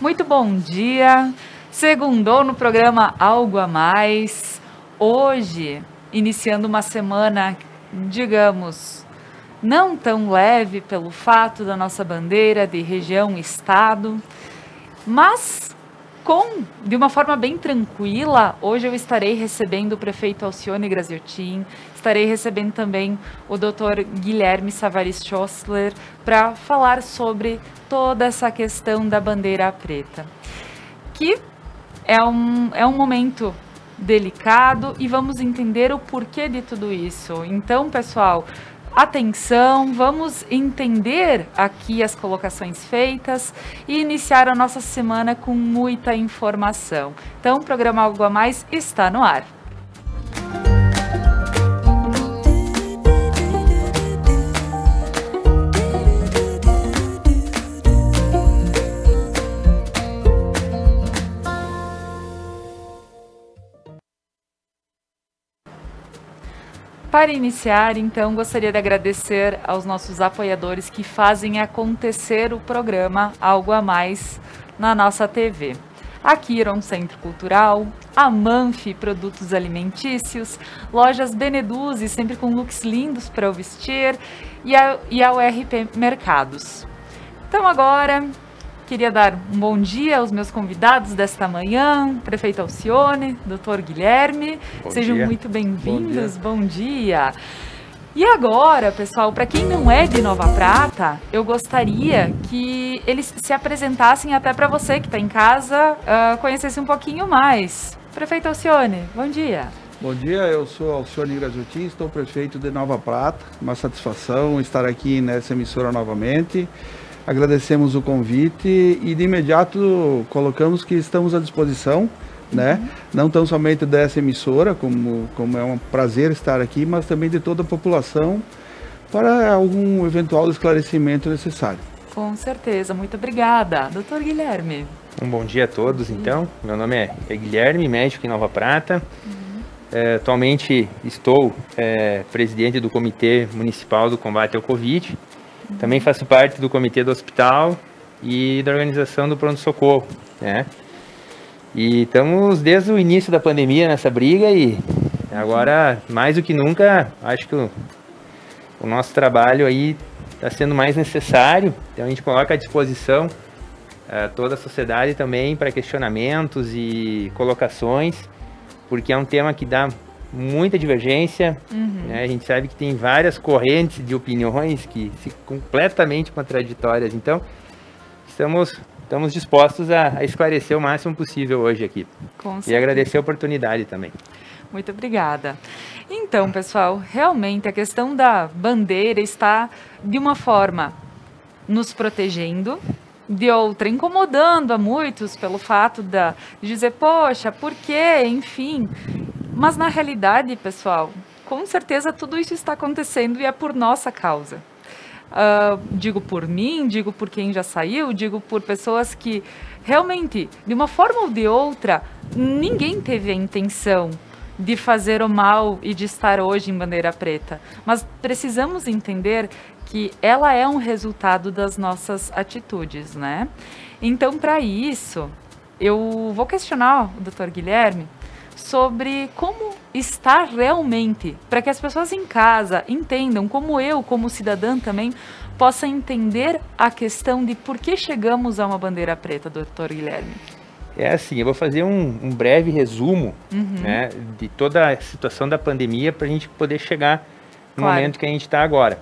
Muito bom dia, segundou no programa Algo a Mais, hoje iniciando uma semana, digamos, não tão leve pelo fato da nossa bandeira de região e estado, mas de uma forma bem tranquila. Hoje eu estarei recebendo o prefeito Alcione Graziotin, estarei recebendo também o Dr. Guilherme Savaris Schossler para falar sobre toda essa questão da bandeira preta, que é um momento delicado e vamos entender o porquê de tudo isso. Então, pessoal, atenção, vamos entender aqui as colocações feitas e iniciar a nossa semana com muita informação. Então, o programa Algo a Mais está no ar. Para iniciar, então, gostaria de agradecer aos nossos apoiadores que fazem acontecer o programa Algo a Mais na nossa TV. A Kiron Centro Cultural, a Manfi Produtos Alimentícios, Lojas Beneduzzi, sempre com looks lindos para o vestir, e a URP Mercados. Então agora, queria dar um bom dia aos meus convidados desta manhã, prefeito Alcione, doutor Guilherme, sejam muito bem-vindos, bom dia. E agora, pessoal, para quem não é de Nova Prata, eu gostaria que eles se apresentassem até para você que está em casa, conhecesse um pouquinho mais. Prefeito Alcione, bom dia. Bom dia, eu sou Alcione Graziotin, estou prefeito de Nova Prata, uma satisfação estar aqui nessa emissora novamente. Agradecemos o convite e de imediato colocamos que estamos à disposição, né? Não tão somente dessa emissora, como é um prazer estar aqui, mas também de toda a população para algum eventual esclarecimento necessário. Com certeza, muito obrigada. Doutor Guilherme. Um bom dia a todos, então. Meu nome é Guilherme, médico em Nova Prata. Atualmente estou presidente do Comitê Municipal do Combate ao Covid. Também faço parte do comitê do hospital e da organização do pronto-socorro, né? E estamos desde o início da pandemia nessa briga e agora, mais do que nunca, acho que o nosso trabalho aí está sendo mais necessário. Então a gente coloca à disposição toda a sociedade também para questionamentos e colocações, porque é um tema que dá muita divergência, né? A gente sabe que tem várias correntes de opiniões que são completamente contraditórias, então estamos dispostos a esclarecer o máximo possível hoje aqui. E agradecer a oportunidade também. Muito obrigada. Então, pessoal, realmente a questão da bandeira está, de uma forma, nos protegendo, de outra, incomodando a muitos pelo fato de dizer, poxa, por quê? Enfim. Mas na realidade, pessoal, com certeza tudo isso está acontecendo e é por nossa causa. Digo por mim, digo por quem já saiu, digo por pessoas que realmente, de uma forma ou de outra, ninguém teve a intenção de fazer o mal e de estar hoje em bandeira preta. Mas precisamos entender que ela é um resultado das nossas atitudes, né? Então, para isso, eu vou questionar o Dr. Guilherme sobre como está realmente, para que as pessoas em casa entendam, como eu, como cidadã também, possa entender a questão de por que chegamos a uma bandeira preta, doutor Guilherme. É assim, eu vou fazer um breve resumo, né, de toda a situação da pandemia para a gente poder chegar no momento que a gente está agora.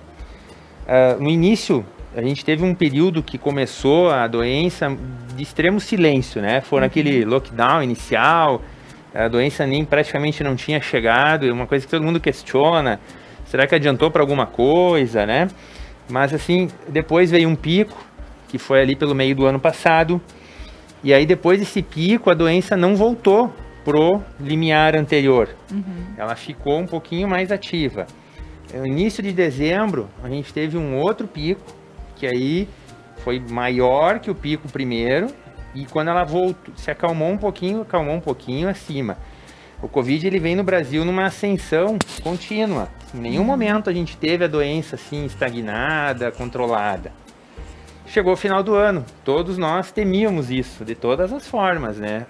No início, a gente teve um período que começou a doença de extremo silêncio, né? Foi naquele lockdown inicial, a doença nem praticamente não tinha chegado, é uma coisa que todo mundo questiona, será que adiantou para alguma coisa, né? Mas assim, depois veio um pico, que foi ali pelo meio do ano passado, e aí depois desse pico a doença não voltou pro limiar anterior, ela ficou um pouquinho mais ativa. No início de dezembro, a gente teve um outro pico, que aí foi maior que o pico primeiro, e quando ela voltou, se acalmou um pouquinho acima. O Covid ele vem no Brasil numa ascensão contínua. Em nenhum momento a gente teve a doença assim estagnada, controlada. Chegou o final do ano, todos nós temíamos isso, de todas as formas, né?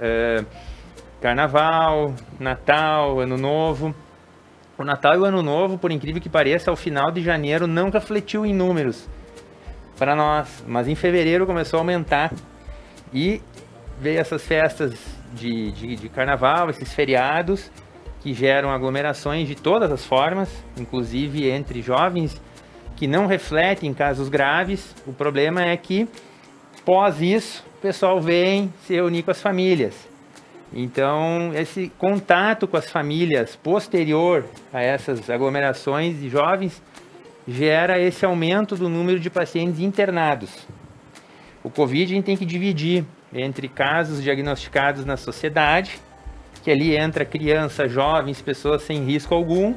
Carnaval, Natal, Ano Novo. O Natal e o Ano Novo, por incrível que pareça, ao final de janeiro não refletiu em números para nós, mas em fevereiro começou a aumentar e veio essas festas de Carnaval, esses feriados que geram aglomerações de todas as formas, inclusive entre jovens, que não refletem casos graves. O problema é que, pós isso, o pessoal vem se reunir com as famílias. Então, esse contato com as famílias posterior a essas aglomerações de jovens gera esse aumento do número de pacientes internados. O Covid a gente tem que dividir entre casos diagnosticados na sociedade, que ali entra criança, jovens, pessoas sem risco algum,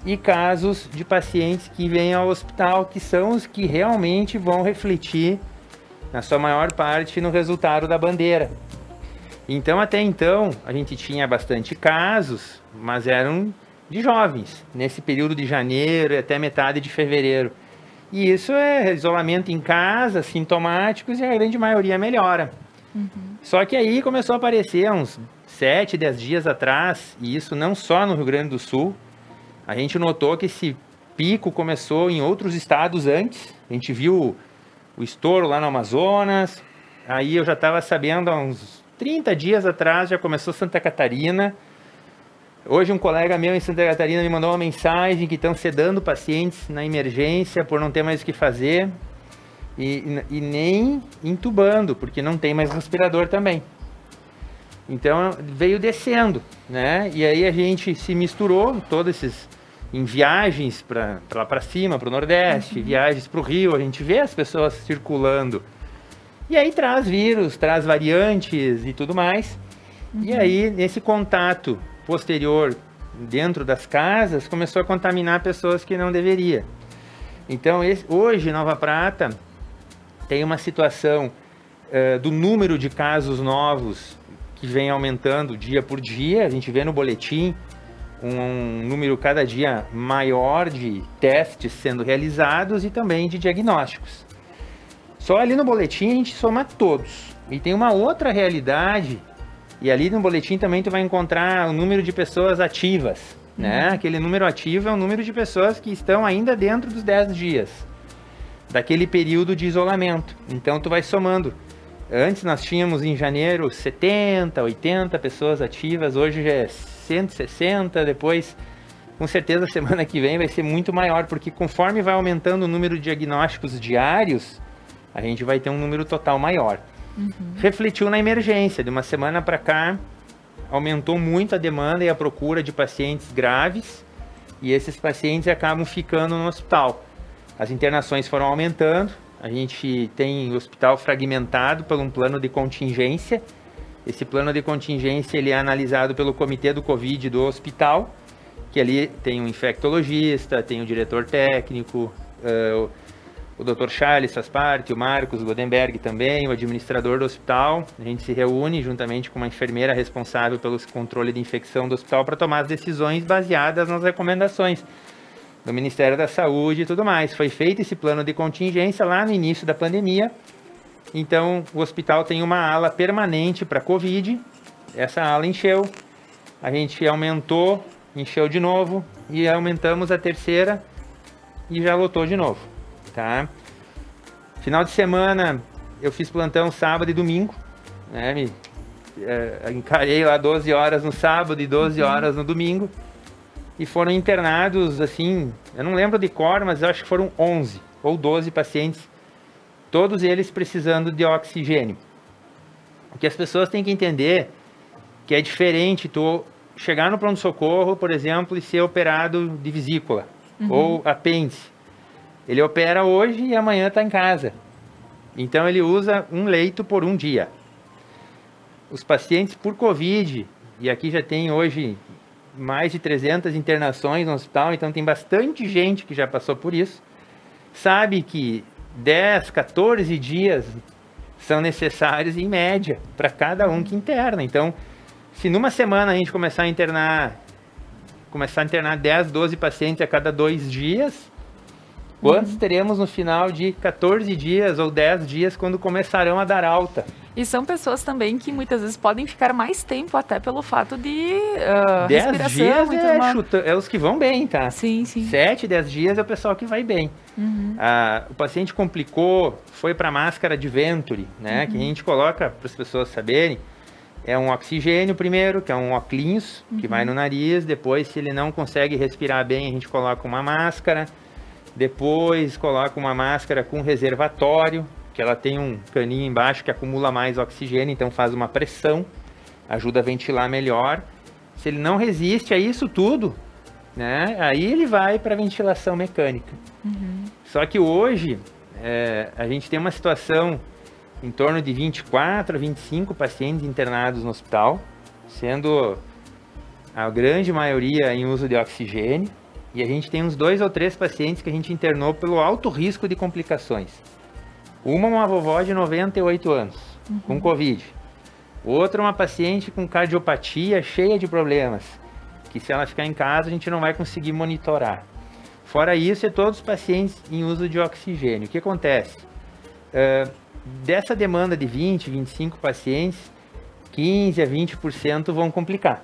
e casos de pacientes que vêm ao hospital, que são os que realmente vão refletir, na sua maior parte, no resultado da bandeira. Então, até então, a gente tinha bastante casos, mas eram de jovens, nesse período de janeiro e até metade de fevereiro. E isso é isolamento em casa, sintomáticos, e a grande maioria melhora. Só que aí começou a aparecer uns 7, 10 dias atrás, e isso não só no Rio Grande do Sul. A gente notou que esse pico começou em outros estados antes. A gente viu o estouro lá no Amazonas. Aí eu já estava sabendo, há uns 30 dias atrás, já começou Santa Catarina. Hoje um colega meu em Santa Catarina me mandou uma mensagem que estão sedando pacientes na emergência por não ter mais o que fazer. E nem intubando, porque não tem mais respirador também. Então veio descendo, né? E aí a gente se misturou, todos esses em viagens para lá para cima, para o Nordeste, viagens para o Rio, a gente vê as pessoas circulando. E aí traz vírus, traz variantes e tudo mais. E aí, nesse contato posterior dentro das casas, começou a contaminar pessoas que não deveria. Então, hoje, Nova Prata tem uma situação do número de casos novos que vem aumentando dia por dia. A gente vê no boletim um número cada dia maior de testes sendo realizados e também de diagnósticos. Só ali no boletim a gente soma todos. E tem uma outra realidade, e ali no boletim também tu vai encontrar o número de pessoas ativas, né? Aquele número ativo é o número de pessoas que estão ainda dentro dos 10 dias daquele período de isolamento. Então tu vai somando. Antes nós tínhamos em janeiro 70, 80 pessoas ativas, hoje já é 160, depois com certeza semana que vem vai ser muito maior, porque conforme vai aumentando o número de diagnósticos diários, a gente vai ter um número total maior. Refletiu na emergência, de uma semana para cá, aumentou muito a demanda e a procura de pacientes graves, e esses pacientes acabam ficando no hospital. As internações foram aumentando, a gente tem o hospital fragmentado por um plano de contingência. Esse plano de contingência ele é analisado pelo comitê do Covid do hospital, que ali tem um infectologista, tem o diretor técnico, o Dr. Charles faz parte, o Marcos Godenberg também, o administrador do hospital. A gente se reúne juntamente com uma enfermeira responsável pelo controle de infecção do hospital para tomar as decisões baseadas nas recomendações do Ministério da Saúde e tudo mais. Foi feito esse plano de contingência lá no início da pandemia. Então, o hospital tem uma ala permanente para Covid. Essa ala encheu, a gente aumentou, encheu de novo e aumentamos a terceira e já lotou de novo, tá? Final de semana, eu fiz plantão sábado e domingo, né? Encarei lá 12 horas no sábado e 12 horas no domingo. E foram internados, assim, eu não lembro de cor, mas eu acho que foram 11 ou 12 pacientes, todos eles precisando de oxigênio. O que as pessoas têm que entender que é diferente tu chegar no pronto-socorro, por exemplo, e ser operado de vesícula ou apêndice. Ele opera hoje e amanhã está em casa. Então ele usa um leito por um dia. Os pacientes por Covid, e aqui já tem hoje mais de 300 internações no hospital, então tem bastante gente que já passou por isso, sabe que 10, 14 dias são necessários em média para cada um que interna. Então, se numa semana a gente começar a internar 10, 12 pacientes a cada 2 dias, Quantos teremos no final de 14 dias ou 10 dias quando começarão a dar alta? E são pessoas também que muitas vezes podem ficar mais tempo até pelo fato de 10 respiração. dias é os que vão bem, tá? Sim, sim. 7, 10 dias é o pessoal que vai bem. O paciente complicou, foi para máscara de Venturi, né? Que a gente coloca para as pessoas saberem. É um oxigênio primeiro, que é um óculos que vai no nariz. Depois, se ele não consegue respirar bem, a gente coloca uma máscara. Depois coloca uma máscara com reservatório, que ela tem um caninho embaixo que acumula mais oxigênio, então faz uma pressão, ajuda a ventilar melhor. Se ele não resiste a isso tudo, né, aí ele vai para ventilação mecânica. Só que hoje a gente tem uma situação em torno de 24 a 25 pacientes internados no hospital, sendo a grande maioria em uso de oxigênio. E a gente tem uns 2 ou 3 pacientes que a gente internou pelo alto risco de complicações. Uma vovó de 98 anos, com Covid. Outra, uma paciente com cardiopatia cheia de problemas, que se ela ficar em casa a gente não vai conseguir monitorar. Fora isso, todos os pacientes em uso de oxigênio. O que acontece? Dessa demanda de 20, 25 pacientes, 15 a 20% vão complicar.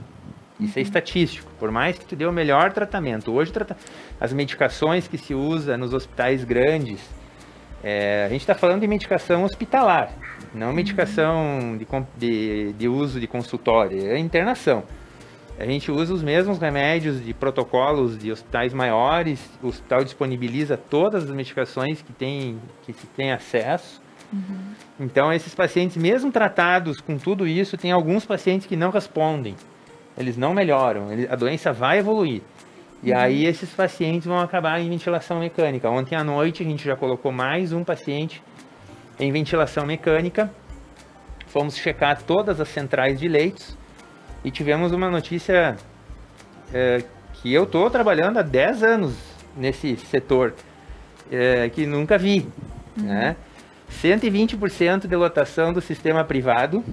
Isso é estatístico, por mais que tu dê o melhor tratamento. Hoje, as medicações que se usa nos hospitais grandes, a gente está falando de medicação hospitalar, não medicação de uso de consultório, é internação. A gente usa os mesmos remédios de protocolos de hospitais maiores, o hospital disponibiliza todas as medicações que se tem acesso. Então, esses pacientes, mesmo tratados com tudo isso, tem alguns pacientes que não respondem. Eles não melhoram, a doença vai evoluir. E aí esses pacientes vão acabar em ventilação mecânica. Ontem à noite a gente já colocou mais um paciente em ventilação mecânica. Fomos checar todas as centrais de leitos e tivemos uma notícia que eu estou trabalhando há 10 anos nesse setor, que nunca vi. Né? 120% de lotação do sistema privado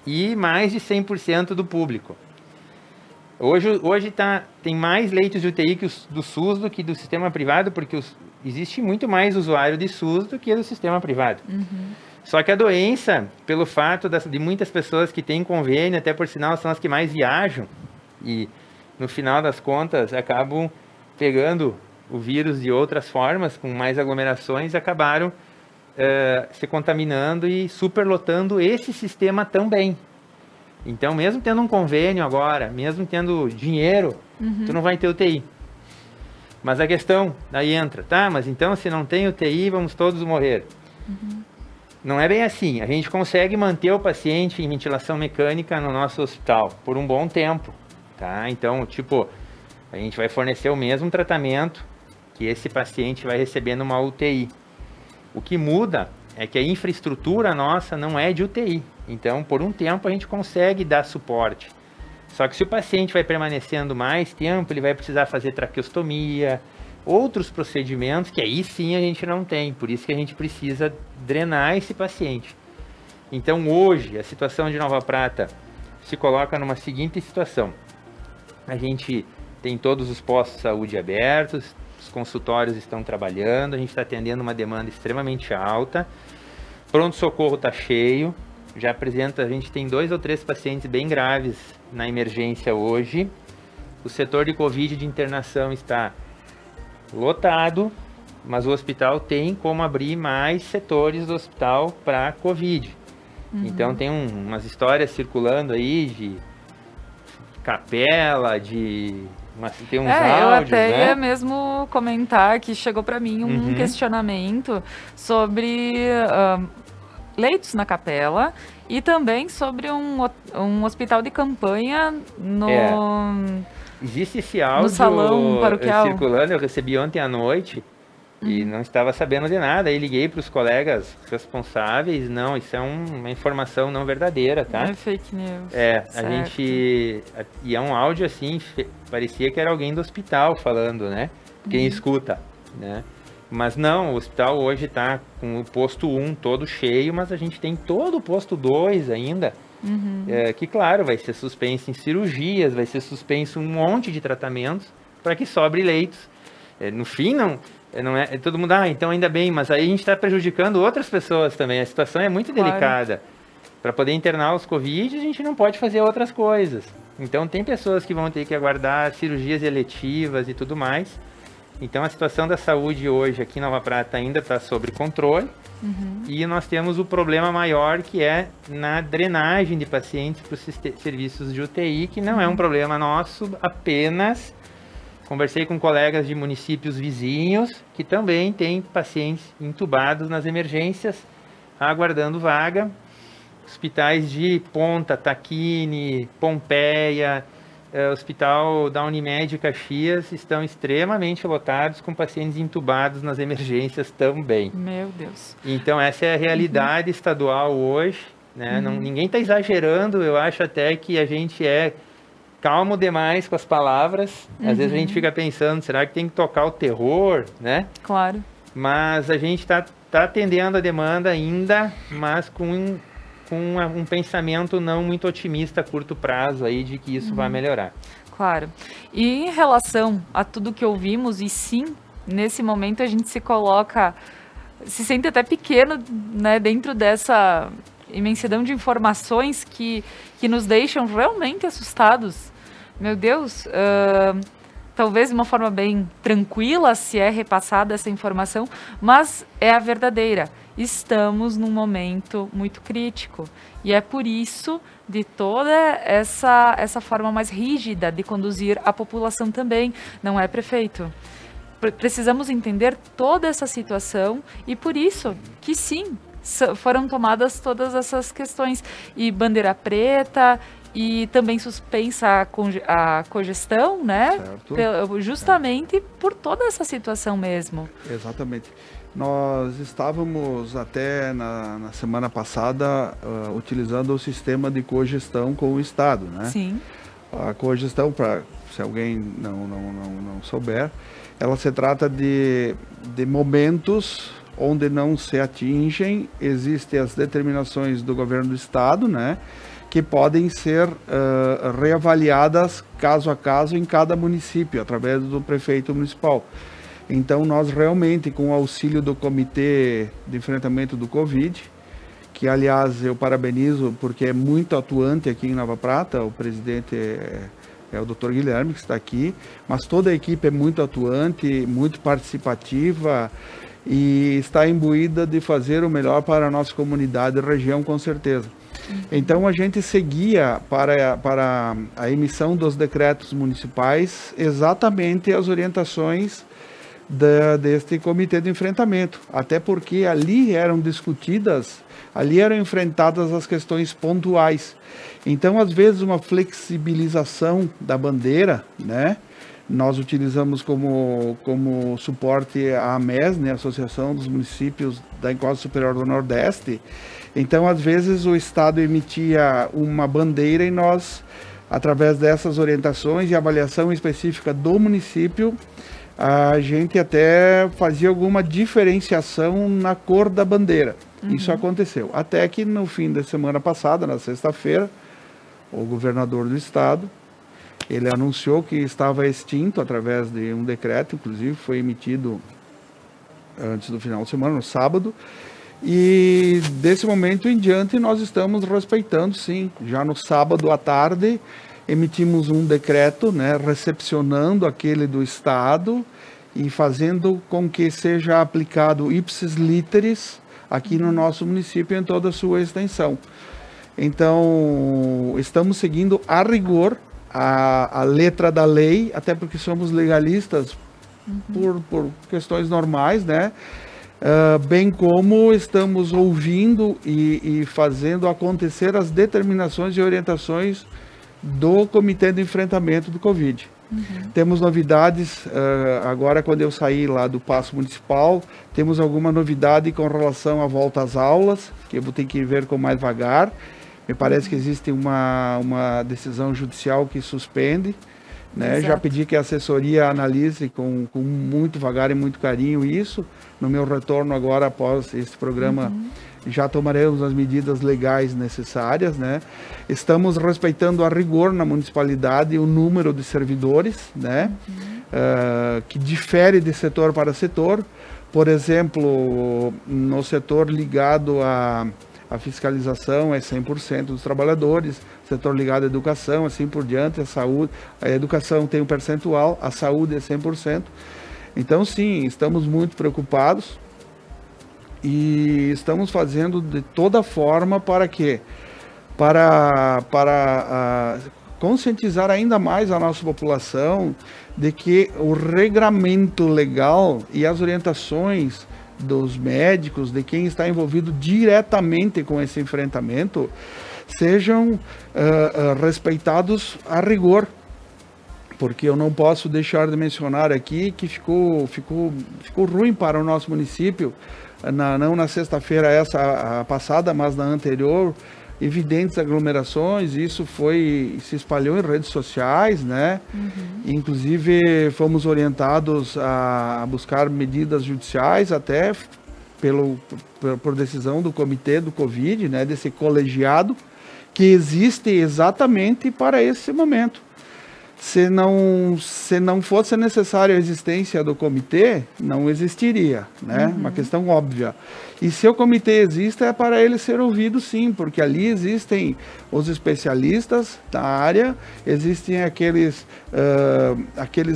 e mais de 100% do público. Hoje tem mais leitos de UTI do SUS do que do sistema privado, porque existe muito mais usuário de SUS do que do sistema privado. Só que a doença, pelo fato de muitas pessoas que têm convênio, até por sinal são as que mais viajam, e no final das contas acabam pegando o vírus de outras formas, com mais aglomerações, acabaram se contaminando e superlotando esse sistema também. Então, mesmo tendo um convênio agora, mesmo tendo dinheiro, tu não vai ter UTI. Mas a questão, daí entra, tá? Mas então, se não tem UTI, vamos todos morrer. Não é bem assim. A gente consegue manter o paciente em ventilação mecânica no nosso hospital por um bom tempo, tá? Então, a gente vai fornecer o mesmo tratamento que esse paciente vai receber numa UTI. O que muda é que a infraestrutura nossa não é de UTI. Então, por um tempo, a gente consegue dar suporte. Só que se o paciente vai permanecendo mais tempo, ele vai precisar fazer traqueostomia, outros procedimentos que aí sim a gente não tem. Por isso que a gente precisa drenar esse paciente. Então, hoje, a situação de Nova Prata se coloca numa seguinte situação. A gente tem todos os postos de saúde abertos, os consultórios estão trabalhando, a gente está atendendo uma demanda extremamente alta, pronto-socorro está cheio, a gente tem 2 ou 3 pacientes bem graves na emergência hoje, o setor de Covid de internação está lotado, mas o hospital tem como abrir mais setores do hospital para Covid. Então tem umas histórias circulando aí de capela, tem uns áudios, eu até né? ia mesmo comentar que chegou para mim um questionamento sobre leitos na capela e também sobre um hospital de campanha Existe esse áudio no salão paroquial circulando, eu recebi ontem à noite e não estava sabendo de nada, aí liguei para os colegas responsáveis, não, isso é uma informação não verdadeira, tá? É fake news. E é um áudio assim, parecia que era alguém do hospital falando, né? Quem escuta, né? Mas não, o hospital hoje está com o posto 1 todo cheio, mas a gente tem todo o posto 2 ainda, que claro, vai ser suspenso em cirurgias, vai ser suspenso um monte de tratamentos para que sobre leitos. No fim, Não é todo mundo, então ainda bem, mas aí a gente está prejudicando outras pessoas também. A situação é muito delicada. Para poder internar os Covid, a gente não pode fazer outras coisas. Então tem pessoas que vão ter que aguardar cirurgias eletivas e tudo mais. Então a situação da saúde hoje aqui em Nova Prata ainda está sob controle. E nós temos o problema maior, que é na drenagem de pacientes para os serviços de UTI, que não é um problema nosso apenas. Conversei com colegas de municípios vizinhos que também têm pacientes entubados nas emergências, aguardando vaga. Hospitais de Ponta, Taquini, Pompeia, Hospital da Unimed Caxias estão extremamente lotados com pacientes entubados nas emergências também. Meu Deus. Então essa é a realidade estadual hoje, né? Ninguém está exagerando, eu acho até que a gente é calmo demais com as palavras. Às vezes a gente fica pensando, será que tem que tocar o terror, né? Claro. Mas a gente está atendendo a demanda ainda, mas com um pensamento não muito otimista a curto prazo aí de que isso vai melhorar. Claro. E em relação a tudo que ouvimos, e sim, nesse momento a gente se sente até pequeno, né, dentro dessa imensidão de informações que nos deixam realmente assustados. Meu Deus, talvez de uma forma bem tranquila se é repassada essa informação, mas é a verdadeira. Estamos num momento muito crítico e é por isso de toda essa forma mais rígida de conduzir a população também, não é, prefeito? Precisamos entender toda essa situação e por isso que sim, foram tomadas todas essas questões e bandeira preta e também suspensa a cogestão, né? Certo. Justamente por toda essa situação mesmo. Exatamente. Nós estávamos até na semana passada utilizando o sistema de cogestão com o Estado, né? Sim. A cogestão, se alguém não souber, ela se trata de momentos onde não se atingem, existem as determinações do governo do Estado, né? Que podem ser reavaliadas caso a caso em cada município, através do prefeito municipal. Então, nós realmente, com o auxílio do Comitê de Enfrentamento do Covid, que, aliás, eu parabenizo porque é muito atuante aqui em Nova Prata, o presidente é o Dr. Guilherme, que está aqui, mas toda a equipe é muito atuante, muito participativa e está imbuída de fazer o melhor para a nossa comunidade e região, com certeza. Então, a gente seguia para a emissão dos decretos municipais exatamente as orientações deste comitê de enfrentamento, até porque ali eram enfrentadas as questões pontuais. Então, às vezes, uma flexibilização da bandeira, né? Nós utilizamos como suporte a AMES, né? Associação dos Municípios da Encosta Superior do Nordeste. Então, às vezes, o Estado emitia uma bandeira e nós, através dessas orientações e avaliação específica do município, a gente até fazia alguma diferenciação na cor da bandeira. Isso aconteceu. Até que no fim da semana passada, na sexta-feira, o governador do estado, ele anunciou que estava extinto através de um decreto, inclusive foi emitido antes do final de semana, no sábado. E desse momento em diante nós estamos respeitando, sim. Já no sábado à tarde emitimos um decreto, né, recepcionando aquele do Estado e fazendo com que seja aplicado ipsis literis aqui no nosso município em toda a sua extensão. Então, estamos seguindo a rigor a letra da lei, até porque somos legalistas por questões normais, né? Bem como estamos ouvindo e fazendo acontecer as determinações e orientações do Comitê de Enfrentamento do Covid. Temos novidades, agora quando eu saí lá do Paço Municipal, temos alguma novidade com relação à volta às aulas, que eu vou ter que ver com mais vagar. Me parece que existe uma decisão judicial que suspende, né? Já pedi que a assessoria analise com muito vagar e muito carinho isso. No meu retorno agora, após esse programa, já tomaremos as medidas legais necessárias, né? Estamos respeitando a rigor na municipalidade o número de servidores, né? que difere de setor para setor. Por exemplo, no setor ligado à fiscalização é 100% dos trabalhadores, setor ligado à educação, assim por diante, a saúde, a educação tem um percentual, a saúde é 100%. Então, sim, estamos muito preocupados e estamos fazendo de toda forma para quê? Para conscientizar ainda mais a nossa população de que o regramento legal e as orientações dos médicos, de quem está envolvido diretamente com esse enfrentamento, sejam respeitados a rigor. Porque eu não posso deixar de mencionar aqui que ficou ruim para o nosso município, não na sexta-feira essa passada, mas na anterior, evidentes aglomerações. Isso se espalhou em redes sociais, né? Inclusive fomos orientados a buscar medidas judiciais, até por decisão do comitê do Covid, né? Desse colegiado que existe exatamente para esse momento. Se não fosse necessária a existência do comitê, não existiria, né? Uma questão óbvia. E se o comitê existe, é para ele ser ouvido, sim, porque ali existem os especialistas da área, existem aqueles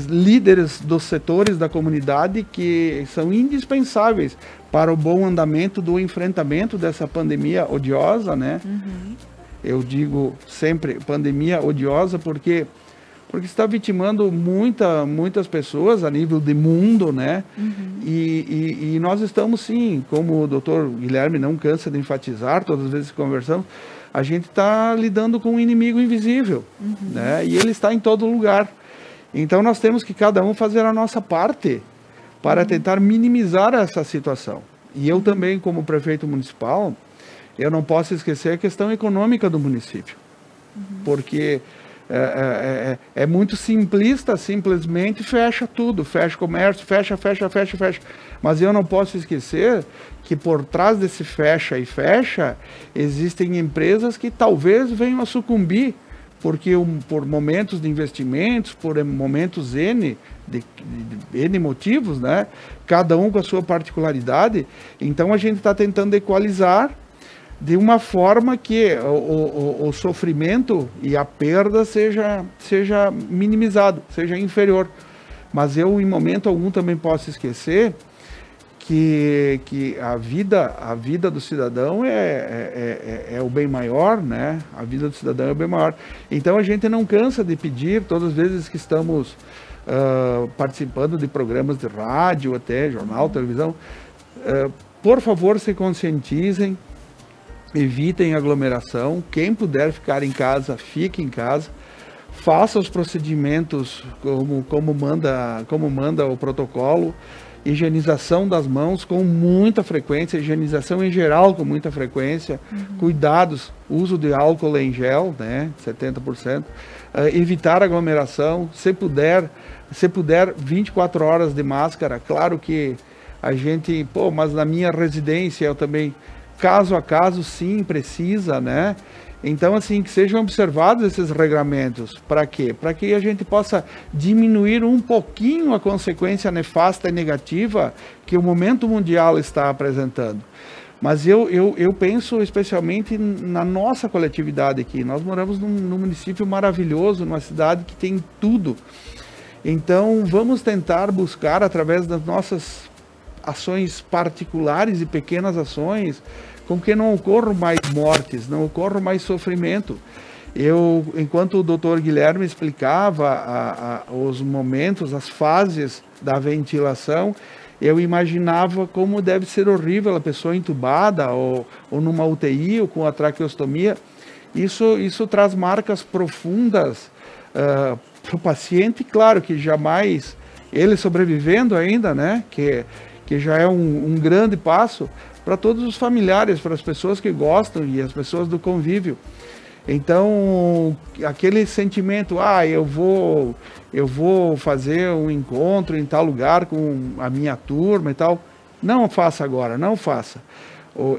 líderes dos setores da comunidade que são indispensáveis para o bom andamento do enfrentamento dessa pandemia odiosa, né? Eu digo sempre pandemia odiosa porque está vitimando muitas pessoas a nível de mundo, né? E nós estamos, sim, como o doutor Guilherme não cansa de enfatizar, todas as vezes que conversamos, a gente está lidando com um inimigo invisível, né? E ele está em todo lugar. Então nós temos que cada um fazer a nossa parte para tentar minimizar essa situação. E eu também, como prefeito municipal, eu não posso esquecer a questão econômica do município, porque é muito simplista, simplesmente fecha tudo, fecha comércio, fecha. Mas eu não posso esquecer que por trás desse fecha e fecha, existem empresas que talvez venham a sucumbir, porque por momentos de investimentos, por momentos N motivos, né? Cada um com a sua particularidade. Então a gente está tentando equalizar de uma forma que o sofrimento e a perda seja minimizado, seja inferior. Mas eu, em momento algum, também posso esquecer que a vida do cidadão é o bem maior, né? A vida do cidadão é o bem maior. Então a gente não cansa de pedir, todas as vezes que estamos participando de programas de rádio, até jornal, televisão, por favor, se conscientizem, evitem aglomeração. Quem puder ficar em casa, fique em casa. Faça os procedimentos como manda o protocolo. Higienização das mãos com muita frequência, higienização em geral com muita frequência. Cuidados, uso de álcool em gel, né, 70%. Evitar aglomeração, se puder 24 horas de máscara. Claro que a gente, mas na minha residência eu também, caso a caso, sim, precisa, né? Então, assim, que sejam observados esses regramentos. Para quê? Para que a gente possa diminuir um pouquinho a consequência nefasta e negativa que o momento mundial está apresentando. Mas eu penso especialmente na nossa coletividade aqui. Nós moramos num município maravilhoso, numa cidade que tem tudo. Então, vamos tentar buscar, através das nossas ações particulares e pequenas ações, com que não ocorram mais mortes, não ocorra mais sofrimento. Enquanto o doutor Guilherme explicava os momentos, as fases da ventilação, eu imaginava como deve ser horrível a pessoa entubada ou numa UTI ou com a traqueostomia. Isso traz marcas profundas para o paciente, claro que jamais, ele sobrevivendo ainda, né, que já é um grande passo para todos os familiares, para as pessoas que gostam e as pessoas do convívio. Então, aquele sentimento, eu vou fazer um encontro em tal lugar com a minha turma e tal, não faça agora, não faça.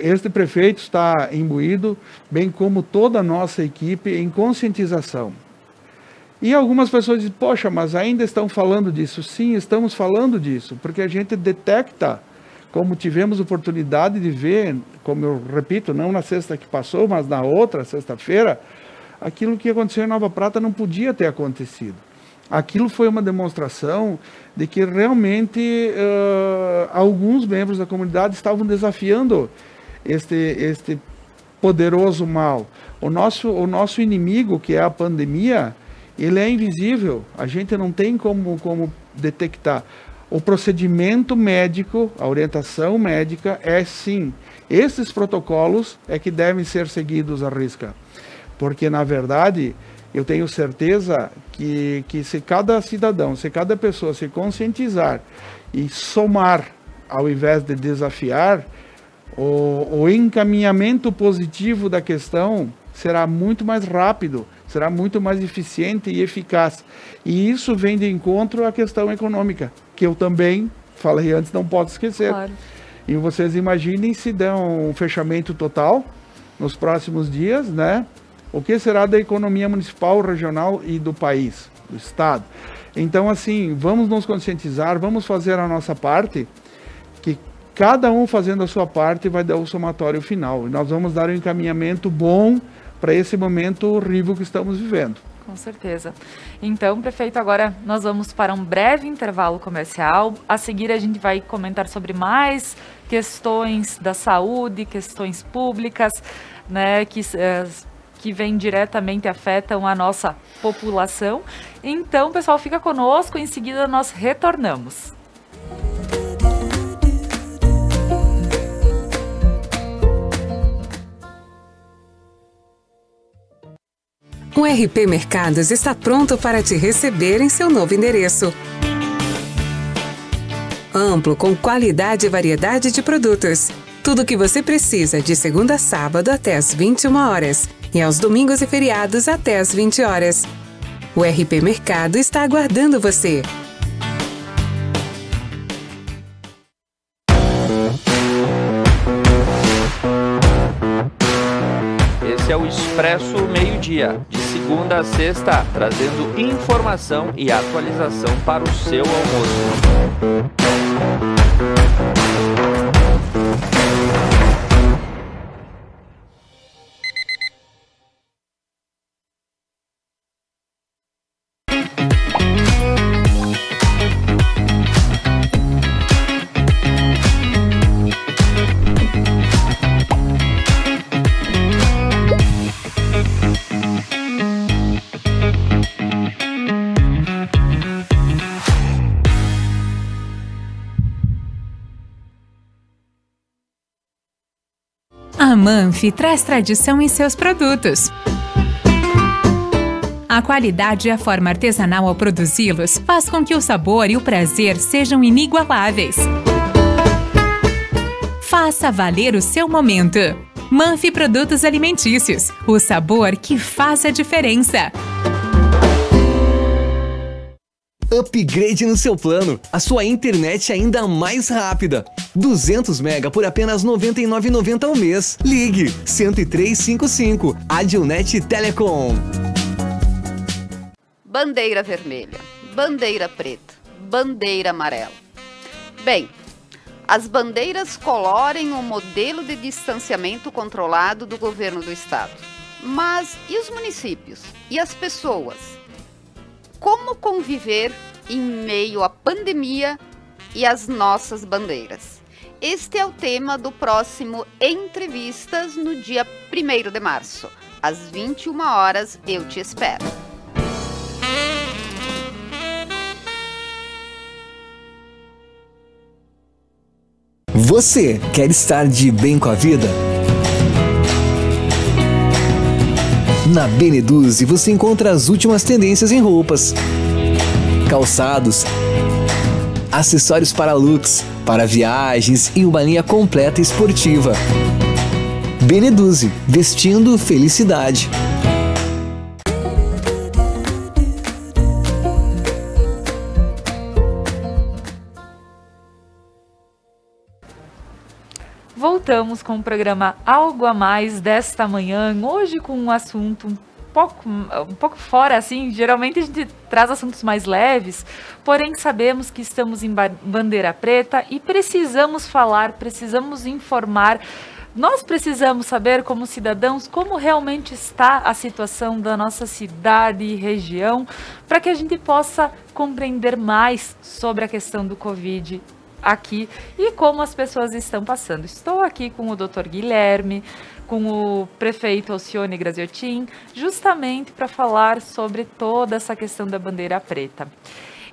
Este prefeito está imbuído, bem como toda a nossa equipe, em conscientização. E algumas pessoas dizem, poxa, mas ainda estão falando disso? Sim, estamos falando disso, porque a gente detecta, como tivemos oportunidade de ver, como eu repito, não na sexta que passou, mas na outra sexta-feira, aquilo que aconteceu em Nova Prata não podia ter acontecido. Aquilo foi uma demonstração de que realmente alguns membros da comunidade estavam desafiando este poderoso mal. O nosso inimigo, que é a pandemia, ele é invisível, a gente não tem como detectar. O procedimento médico, a orientação médica é sim, esses protocolos é que devem ser seguidos à risca. Porque, na verdade, eu tenho certeza que se cada cidadão, se cada pessoa se conscientizar e somar, ao invés de desafiar, o encaminhamento positivo da questão será muito mais rápido, será muito mais eficiente e eficaz. E isso vem de encontro à questão econômica, que eu também falei antes, não posso esquecer. Claro. E vocês imaginem se der um fechamento total nos próximos dias, né? O que será da economia municipal, regional e do país, do estado? Então, assim, vamos nos conscientizar, vamos fazer a nossa parte, que cada um fazendo a sua parte vai dar o somatório final. E nós vamos dar um encaminhamento bom para esse momento horrível que estamos vivendo. Com certeza. Então, prefeito, agora nós vamos para um breve intervalo comercial. A seguir, a gente vai comentar sobre mais questões da saúde, questões públicas, né, que vêm diretamente, afetam a nossa população. Então, pessoal, fica conosco, em seguida nós retornamos. O RP Mercados está pronto para te receber em seu novo endereço. Amplo, com qualidade e variedade de produtos. Tudo o que você precisa de segunda a sábado até às 21 horas e aos domingos e feriados até às 20 horas. O RP Mercado está aguardando você. Esse é o Expresso Meio-Dia, de segunda a sexta, trazendo informação e atualização para o seu almoço. A Manfi traz tradição em seus produtos. A qualidade e a forma artesanal ao produzi-los faz com que o sabor e o prazer sejam inigualáveis. Faça valer o seu momento. Manfi Produtos Alimentícios, o sabor que faz a diferença. Upgrade no seu plano, a sua internet ainda mais rápida. 200 MB por apenas R$ 99,90 ao mês. Ligue 10355, Adilnet Telecom. Bandeira vermelha, bandeira preta, bandeira amarela. Bem, as bandeiras colorem o modelo de distanciamento controlado do governo do estado. Mas e os municípios? E as pessoas? Como conviver em meio à pandemia e às nossas bandeiras? Este é o tema do próximo Entrevistas no dia 1º de março. Às 21 horas, eu te espero. Você quer estar de bem com a vida? Na Beneduzzi você encontra as últimas tendências em roupas, calçados, acessórios para looks, para viagens e uma linha completa esportiva. Beneduzzi, vestindo felicidade. Voltamos com o programa Algo a Mais desta manhã, hoje com um assunto um pouco fora, assim, geralmente a gente traz assuntos mais leves, porém sabemos que estamos em bandeira preta e precisamos falar, precisamos informar. Nós precisamos saber, como cidadãos, como realmente está a situação da nossa cidade e região, para que a gente possa compreender mais sobre a questão do Covid aqui e como as pessoas estão passando. Estou aqui com o Dr. Guilherme, com o prefeito Alcione Graziotin, justamente para falar sobre toda essa questão da bandeira preta.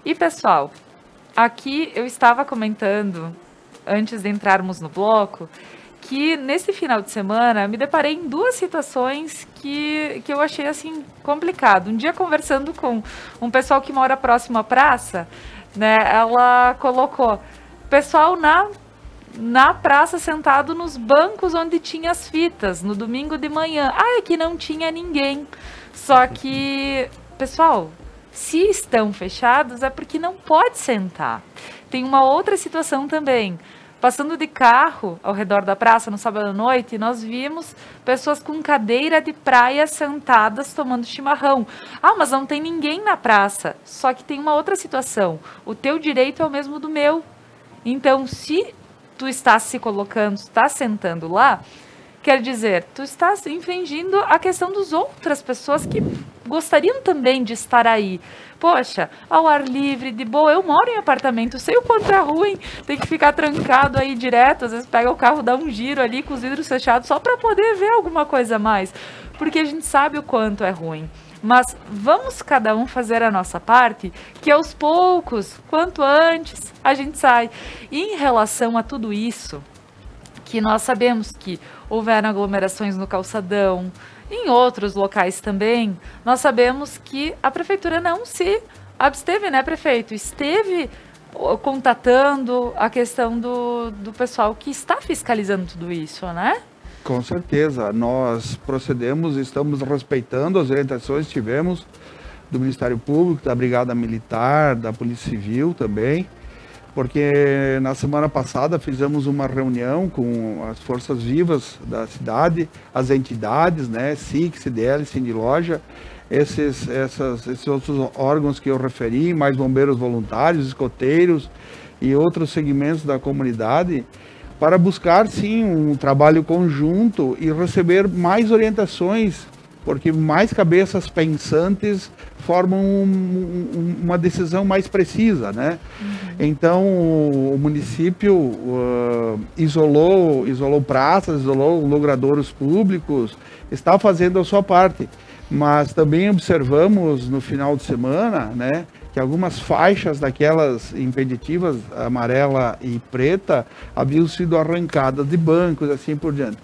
E, pessoal, aqui eu estava comentando, antes de entrarmos no bloco, que nesse final de semana me deparei em duas situações que eu achei assim complicado. Um dia conversando com um pessoal que mora próximo à praça, né, ela colocou pessoal na praça sentado nos bancos onde tinha as fitas, no domingo de manhã. Ah, é que não tinha ninguém. Só que, pessoal, se estão fechados é porque não pode sentar. Tem uma outra situação também. Passando de carro ao redor da praça no sábado à noite, nós vimos pessoas com cadeira de praia sentadas tomando chimarrão. Ah, mas não tem ninguém na praça. Só que tem uma outra situação. O teu direito é o mesmo do meu. Então, se tu estás se colocando, estás sentando lá, quer dizer, tu estás infringindo a questão das outras pessoas que gostariam também de estar aí. Poxa, ao ar livre, de boa, eu moro em apartamento, sei o quanto é ruim, tem que ficar trancado aí direto, às vezes pega o carro, dá um giro ali com os vidros fechados só para poder ver alguma coisa a mais, porque a gente sabe o quanto é ruim. Mas vamos cada um fazer a nossa parte, que aos poucos, quanto antes, a gente sai. E em relação a tudo isso, que nós sabemos que houveram aglomerações no calçadão, em outros locais também, nós sabemos que a prefeitura não se absteve, né, prefeito? Esteve contatando a questão do pessoal que está fiscalizando tudo isso, né? Com certeza, nós procedemos, estamos respeitando as orientações que tivemos do Ministério Público, da Brigada Militar, da Polícia Civil também, porque na semana passada fizemos uma reunião com as forças vivas da cidade, as entidades, né, SIC, CDL, Sindiloja, esses outros órgãos que eu referi, mais bombeiros voluntários, escoteiros e outros segmentos da comunidade, para buscar, sim, um trabalho conjunto e receber mais orientações, porque mais cabeças pensantes formam uma decisão mais precisa, né? Então, o município isolou praças, isolou logradouros públicos, está fazendo a sua parte, mas também observamos no final de semana, né, que algumas faixas daquelas impeditivas, amarela e preta, haviam sido arrancadas de bancos, assim por diante.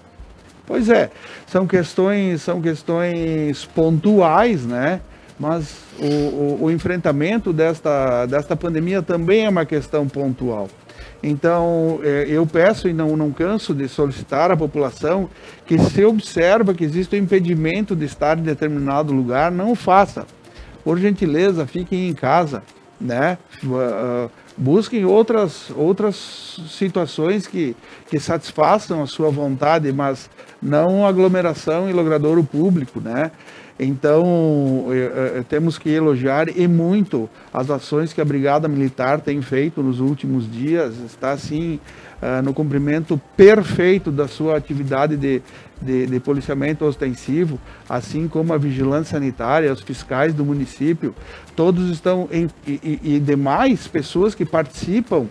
Pois é, são questões pontuais, né? Mas o enfrentamento desta pandemia também é uma questão pontual. Então, eu peço e não canso de solicitar à população que, se observa que existe um impedimento de estar em determinado lugar, não o faça. Por gentileza, fiquem em casa, né? Busquem outras situações que satisfaçam a sua vontade, mas não aglomeração em logradouro público, né? Então, temos que elogiar e muito as ações que a Brigada Militar tem feito nos últimos dias. Está, assim, no cumprimento perfeito da sua atividade de policiamento ostensivo, assim como a vigilância sanitária, os fiscais do município, todos estão, e demais pessoas que participam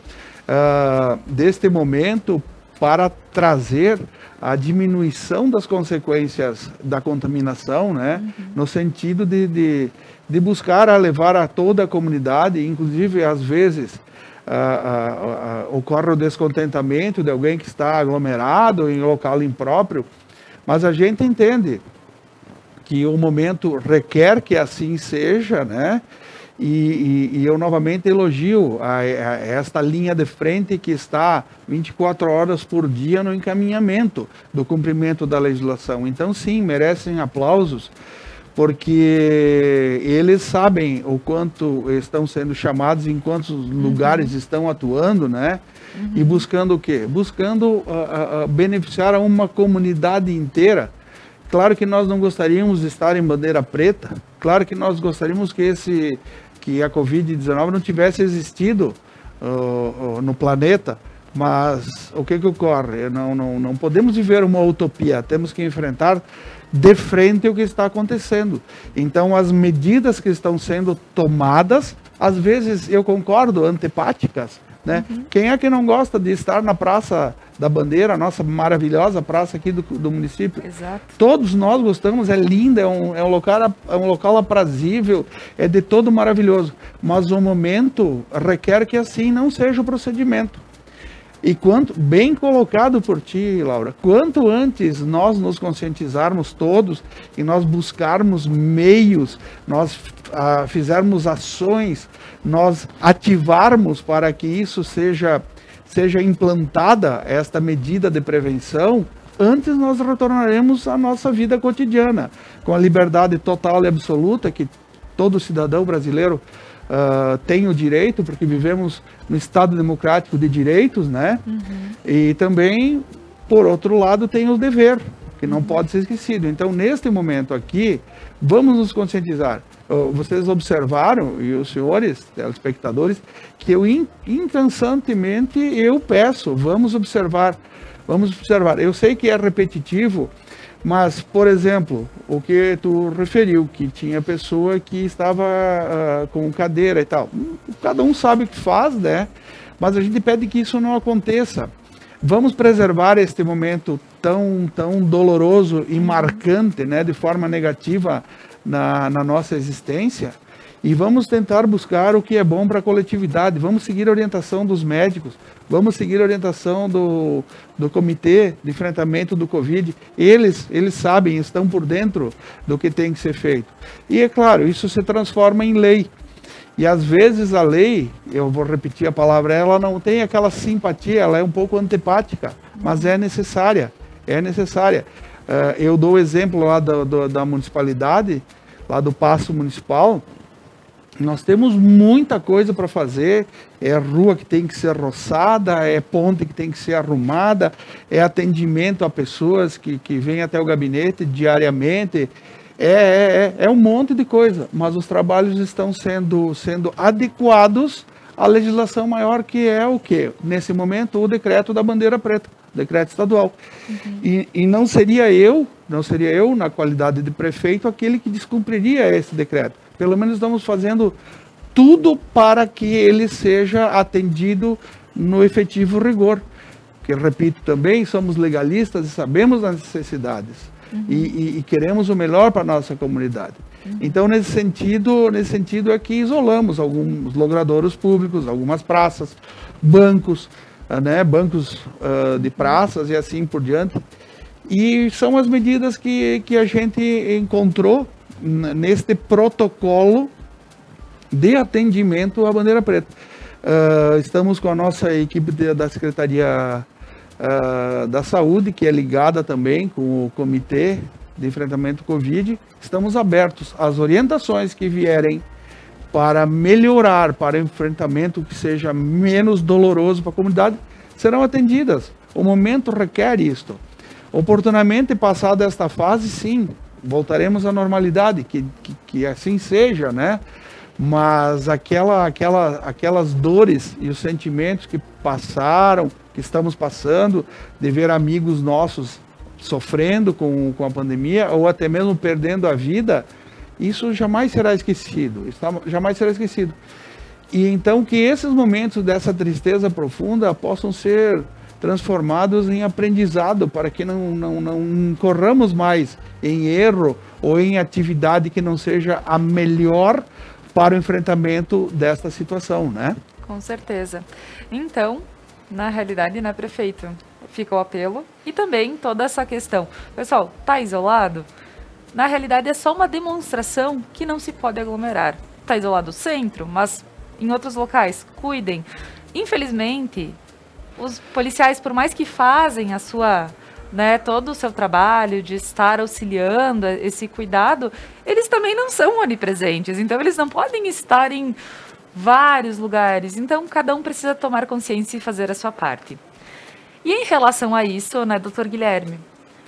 deste momento para trazer a diminuição das consequências da contaminação, né? No sentido de buscar levar a toda a comunidade, inclusive às vezes ocorre o descontentamento de alguém que está aglomerado em local impróprio, mas a gente entende que o momento requer que assim seja, né? E eu novamente elogio esta linha de frente que está 24 horas por dia no encaminhamento do cumprimento da legislação. Então, sim, merecem aplausos, porque eles sabem o quanto estão sendo chamados, em quantos lugares estão atuando, né? E buscando o quê? Buscando beneficiar a uma comunidade inteira. Claro que nós não gostaríamos de estar em bandeira preta, claro que nós gostaríamos que a Covid-19 não tivesse existido no planeta, mas o que ocorre? Não podemos viver uma utopia, temos que enfrentar de frente o que está acontecendo. Então, as medidas que estão sendo tomadas, às vezes, eu concordo, antipáticas, né? Quem é que não gosta de estar na Praça da Bandeira, a nossa maravilhosa praça aqui do município? Exato. Todos nós gostamos, é linda, é um local aprazível, é de todo maravilhoso. Mas o momento requer que assim não seja o procedimento. E bem colocado por ti, Laura, quanto antes nós nos conscientizarmos todos e nós buscarmos meios, nós fizermos ações, nós ativarmos para que isso seja implantada, esta medida de prevenção, antes nós retornaremos à nossa vida cotidiana, com a liberdade total e absoluta que todo cidadão brasileiro tem o direito, porque vivemos no Estado democrático de direitos, né? E também, por outro lado, tem o dever, que não pode ser esquecido. Então, neste momento aqui, vamos nos conscientizar. Vocês observaram, e os senhores telespectadores, que eu incessantemente eu peço, vamos observar. Eu sei que é repetitivo, mas, por exemplo, o que tu referiu, que tinha pessoa que estava com cadeira e tal. Cada um sabe o que faz, né? Mas a gente pede que isso não aconteça. Vamos preservar este momento tão doloroso e marcante, né, de forma negativa na nossa existência. E vamos tentar buscar o que é bom para a coletividade. Vamos seguir a orientação dos médicos. Vamos seguir a orientação do Comitê de Enfrentamento do Covid. Eles sabem, estão por dentro do que tem que ser feito. E é claro, isso se transforma em lei. E às vezes a lei, eu vou repetir a palavra, ela não tem aquela simpatia, ela é um pouco antipática, mas é necessária. É necessária. Eu dou o exemplo lá da municipalidade, lá do Paço Municipal. Nós temos muita coisa para fazer, é rua que tem que ser roçada, é ponte que tem que ser arrumada, é atendimento a pessoas que vêm até o gabinete diariamente, é um monte de coisa, mas os trabalhos estão sendo adequados à legislação maior, que é o quê? Nesse momento, o decreto da bandeira preta, decreto estadual. E não seria eu, na qualidade de prefeito, aquele que descumpriria esse decreto. Pelo menos estamos fazendo tudo para que ele seja atendido no efetivo rigor. Que, repito também, somos legalistas e sabemos das necessidades. E queremos o melhor para a nossa comunidade. Então, nesse sentido é que isolamos alguns logradouros públicos, algumas praças, bancos, né, bancos de praças e assim por diante. E são as medidas que a gente encontrou neste protocolo de atendimento à bandeira preta. Estamos com a nossa equipe da Secretaria da Saúde, que é ligada também com o Comitê de Enfrentamento Covid. Estamos abertos às orientações que vierem para melhorar, para enfrentamento que seja menos doloroso para a comunidade, serão atendidas. O momento requer isto. Oportunamente passada esta fase, sim, voltaremos à normalidade, que assim seja, né? Mas aquelas dores e os sentimentos que passaram, que estamos passando, de ver amigos nossos sofrendo com a pandemia, ou até mesmo perdendo a vida, isso jamais será esquecido, jamais será esquecido. E então que esses momentos dessa tristeza profunda possam ser transformados em aprendizado, para que não corramos mais em erro ou em atividade que não seja a melhor para o enfrentamento desta situação, né? Com certeza. Então, na realidade, né, prefeito, fica o apelo e também toda essa questão. Pessoal, tá isolado? Na realidade, é só uma demonstração que não se pode aglomerar. Tá isolado o centro, mas em outros locais, cuidem. Infelizmente, os policiais, por mais que fazem a sua, né, todo o seu trabalho de estar auxiliando esse cuidado, eles também não são onipresentes, então eles não podem estar em vários lugares, então cada um precisa tomar consciência e fazer a sua parte. E em relação a isso, né, doutor Guilherme,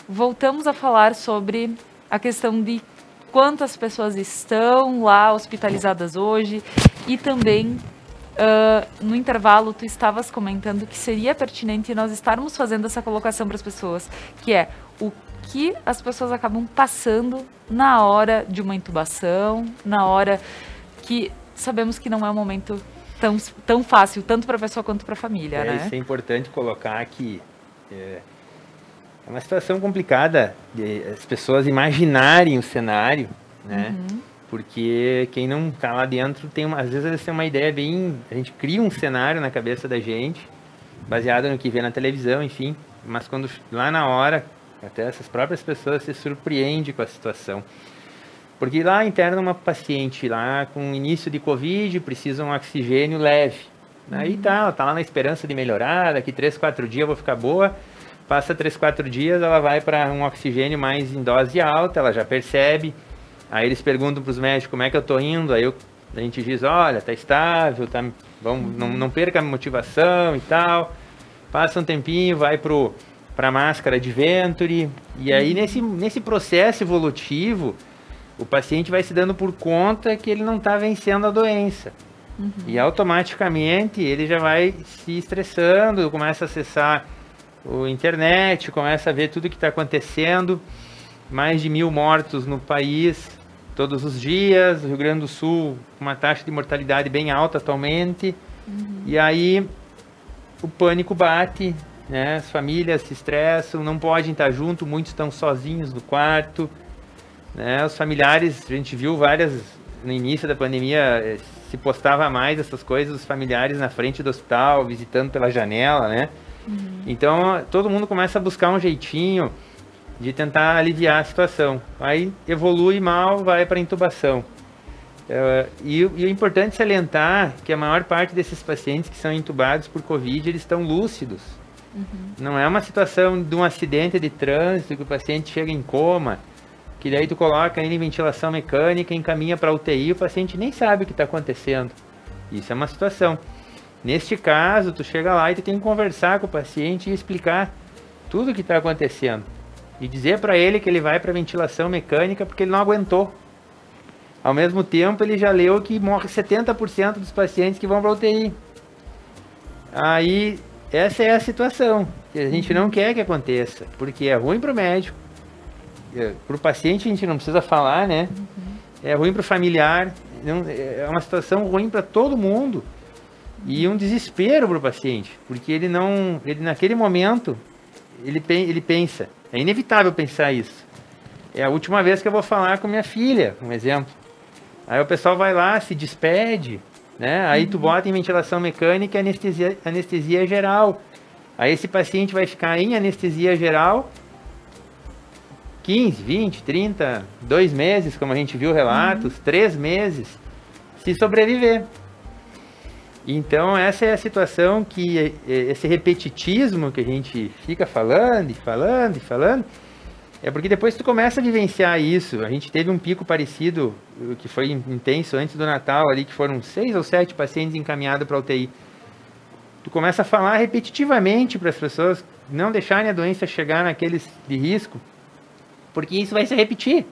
voltamos a falar sobre a questão de quantas pessoas estão lá hospitalizadas hoje e também no intervalo tu estavas comentando que seria pertinente nós estarmos fazendo essa colocação para as pessoas, que é o que as pessoas acabam passando na hora de uma intubação, na hora que sabemos que não é um momento tão fácil, tanto para a pessoa quanto para a família, né? Isso é importante colocar que é uma situação complicada de as pessoas imaginarem o cenário, né? Porque quem não está lá dentro às vezes eles têm uma ideia bem... A gente cria um cenário na cabeça da gente, baseado no que vê na televisão, enfim. Mas quando lá na hora, até essas próprias pessoas se surpreendem com a situação. Porque lá interna uma paciente lá com início de Covid, precisa um oxigênio leve. Aí ela tá lá na esperança de melhorar, daqui 3, 4 dias eu vou ficar boa. Passa 3, 4 dias, ela vai para um oxigênio mais em dose alta, ela já percebe. Aí eles perguntam para os médicos como é que eu tô indo, aí a gente diz, olha, tá estável, não perca a motivação e tal. Passa um tempinho, vai para a máscara de Venturi, e aí nesse processo evolutivo, o paciente vai se dando por conta que ele não está vencendo a doença. E automaticamente ele já vai se estressando, começa a acessar a internet, começa a ver tudo que está acontecendo. Mais de 1.000 mortos no país todos os dias, o Rio Grande do Sul com uma taxa de mortalidade bem alta atualmente. E aí o pânico bate, né? As famílias se estressam, não podem estar junto, muitos estão sozinhos no quarto, né? Os familiares, a gente viu no início da pandemia, se postava mais essas coisas, os familiares na frente do hospital, visitando pela janela, né? Então todo mundo começa a buscar um jeitinho de tentar aliviar a situação. Aí evolui mal, vai para intubação. E é importante salientar que a maior parte desses pacientes que são intubados por Covid, eles estão lúcidos. Não é uma situação de um acidente de trânsito que o paciente chega em coma, que daí tu coloca ele em ventilação mecânica, encaminha para UTI, o paciente nem sabe o que está acontecendo. Isso é uma situação. Neste caso, tu chega lá e tu tem que conversar com o paciente e explicar tudo o que está acontecendo. E dizer para ele que ele vai para ventilação mecânica porque ele não aguentou. Ao mesmo tempo, ele já leu que morre 70% dos pacientes que vão para UTI. Aí, essa é a situação que a gente não quer que aconteça, porque é ruim para o médico. Para o paciente a gente não precisa falar, né? É ruim para o familiar, é uma situação ruim para todo mundo. E um desespero para o paciente, porque ele naquele momento, ele pensa, é inevitável pensar isso. É a última vez que eu vou falar com minha filha, um exemplo. Aí o pessoal vai lá, se despede, né? Aí tu bota em ventilação mecânica e anestesia geral. Aí esse paciente vai ficar em anestesia geral 15, 20, 30, 2 meses, como a gente viu relatos, 3 meses, se sobreviver. Então essa é a situação que esse repetitismo que a gente fica falando e falando e falando, é porque depois tu começa a vivenciar isso. A gente teve um pico parecido, que foi intenso antes do Natal ali, que foram 6 ou 7 pacientes encaminhados para UTI. Tu começa a falar repetitivamente para as pessoas não deixarem a doença chegar naqueles de risco, porque isso vai se repetir.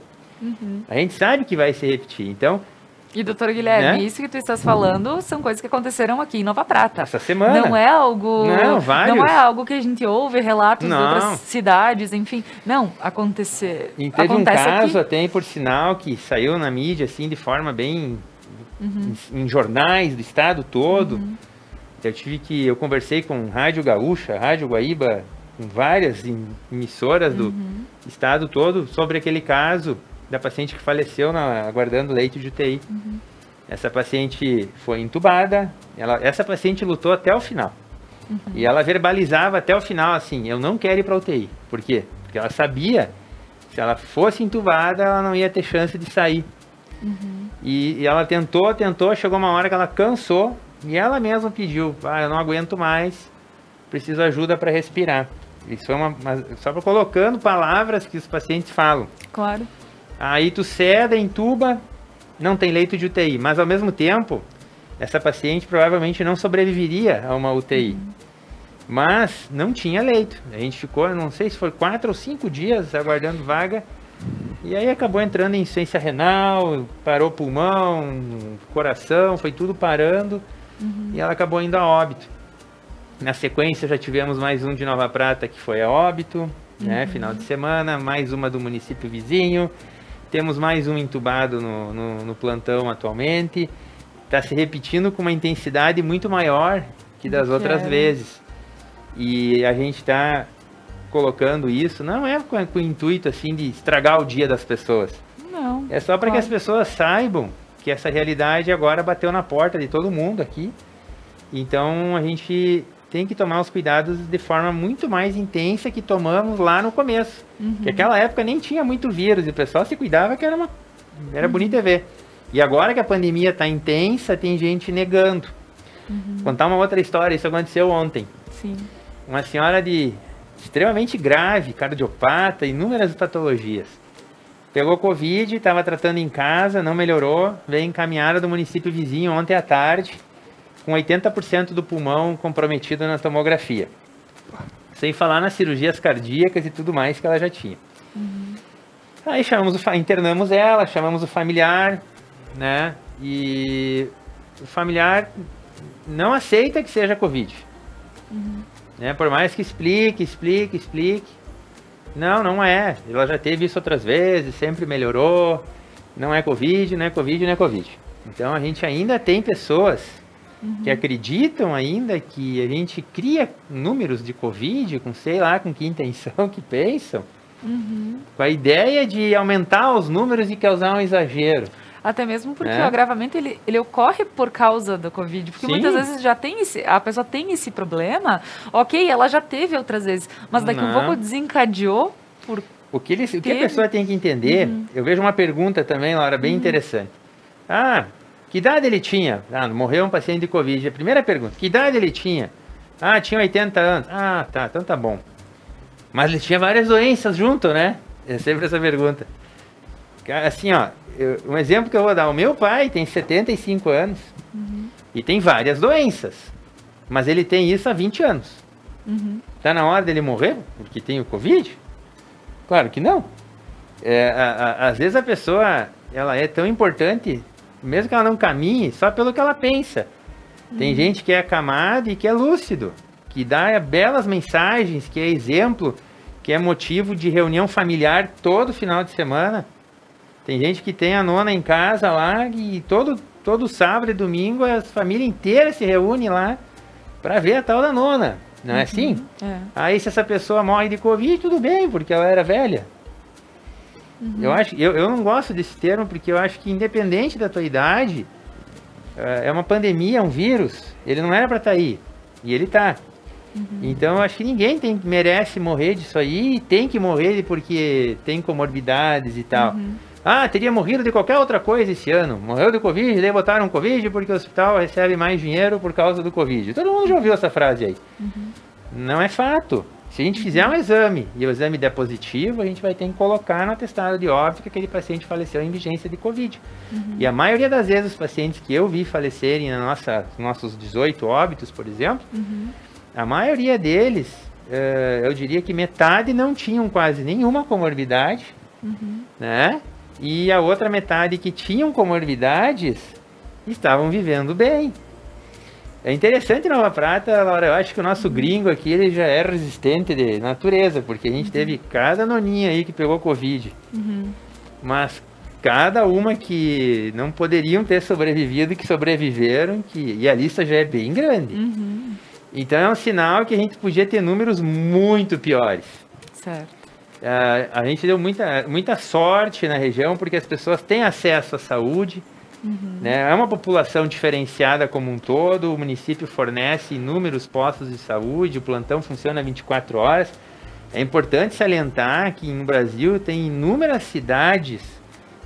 A gente sabe que vai se repetir, então... E, doutor Guilherme, né? Isso que tu estás falando são coisas que aconteceram aqui em Nova Prata. Essa semana. Não é algo... Não é algo que a gente ouve, relatos de outras cidades, enfim. Não, acontece... E teve um caso até, por sinal, que saiu na mídia, assim, de forma bem... em jornais do estado todo. Eu conversei com Rádio Gaúcha, Rádio Guaíba, com várias emissoras do estado todo, sobre aquele caso da paciente que faleceu aguardando leito de UTI. Essa paciente foi entubada, essa paciente lutou até o final. E ela verbalizava até o final assim, eu não quero ir para UTI. Por quê? Porque ela sabia que se ela fosse entubada, ela não ia ter chance de sair. E ela tentou, chegou uma hora que ela cansou e ela mesma pediu, eu não aguento mais, preciso ajuda para respirar. Isso foi só para colocando palavras que os pacientes falam. Claro. Aí tu ceda, entuba, não tem leito de UTI, mas ao mesmo tempo, essa paciente provavelmente não sobreviveria a uma UTI. Mas não tinha leito. A gente ficou, não sei se foi 4 ou 5 dias aguardando vaga. E aí acabou entrando em insuficiência renal, parou o pulmão, coração, foi tudo parando. E ela acabou indo a óbito. Na sequência já tivemos mais um de Nova Prata que foi a óbito, né, final de semana, mais uma do município vizinho. Temos mais um entubado no plantão atualmente. Está se repetindo com uma intensidade muito maior que das outras vezes. E a gente está colocando isso, não é com o intuito assim de estragar o dia das pessoas. Não. É só para que as pessoas saibam que essa realidade agora bateu na porta de todo mundo aqui. Então a gente tem que tomar os cuidados de forma muito mais intensa que tomamos lá no começo. Que aquela época nem tinha muito vírus e o pessoal se cuidava que era bonito de ver. E agora que a pandemia está intensa, tem gente negando. Contar uma outra história, isso aconteceu ontem. Sim. Uma senhora extremamente grave, cardiopata, inúmeras patologias. Pegou Covid, estava tratando em casa, não melhorou, veio encaminhada do município vizinho ontem à tarde, com 80% do pulmão comprometido na tomografia. Sem falar nas cirurgias cardíacas e tudo mais que ela já tinha. Aí internamos ela, chamamos o familiar, né? E o familiar não aceita que seja Covid. Né? Por mais que explique. Não é. Ela já teve isso outras vezes, sempre melhorou. Não é Covid, não é Covid, não é Covid. Então a gente ainda tem pessoas que acreditam ainda que a gente cria números de Covid com sei lá com que intenção que pensam. Com a ideia de aumentar os números e causar um exagero. Até mesmo porque o agravamento ele ocorre por causa da Covid, porque muitas vezes já tem a pessoa tem esse problema, ok, ela já teve outras vezes, mas daqui um pouco desencadeou por... O que a pessoa tem que entender, eu vejo uma pergunta também, Laura, bem interessante. Que idade ele tinha? Morreu um paciente de Covid. A primeira pergunta, que idade ele tinha? Tinha 80 anos. Tá, então tá bom. Mas ele tinha várias doenças junto, né? É sempre essa pergunta. Assim, ó, um exemplo que eu vou dar, o meu pai tem 75 anos e tem várias doenças, mas ele tem isso há 20 anos. Tá na hora dele morrer porque tem o Covid? Claro que não. Às vezes a pessoa, ela é tão importante, mesmo que ela não caminhe, só pelo que ela pensa. Tem gente que é acamado e que é lúcido, que dá belas mensagens, que é exemplo, que é motivo de reunião familiar todo final de semana. Tem gente que tem a nona em casa lá e todo sábado e domingo a família inteira se reúne lá para ver a tal da nona. Não é assim? Aí se essa pessoa morre de Covid, tudo bem, porque ela era velha. Eu não gosto desse termo porque eu acho que independente da tua idade, é uma pandemia, é um vírus, ele não era para estar aí, e ele está. Então eu acho que ninguém merece morrer disso aí, tem que morrer porque tem comorbidades e tal. Teria morrido de qualquer outra coisa esse ano. Morreu de Covid, daí botaram Covid porque o hospital recebe mais dinheiro por causa do Covid. Todo mundo já ouviu essa frase aí. Não é fato. Se a gente fizer um exame e o exame der positivo, a gente vai ter que colocar no atestado de óbito que aquele paciente faleceu em vigência de Covid. E a maioria das vezes os pacientes que eu vi falecerem nos nossos 18 óbitos, por exemplo, a maioria deles, eu diria que metade não tinham quase nenhuma comorbidade, né? E a outra metade que tinham comorbidades estavam vivendo bem. É interessante Nova Prata, Laura, eu acho que o nosso gringo aqui ele já é resistente de natureza, porque a gente teve cada noninha aí que pegou Covid. Mas cada uma que não poderiam ter sobrevivido, que sobreviveram, e a lista já é bem grande. Então é um sinal que a gente podia ter números muito piores. Certo. A gente deu muita sorte na região porque as pessoas têm acesso à saúde, né? É uma população diferenciada como um todo, o município fornece inúmeros postos de saúde, o plantão funciona 24 horas. É importante salientar que no Brasil tem inúmeras cidades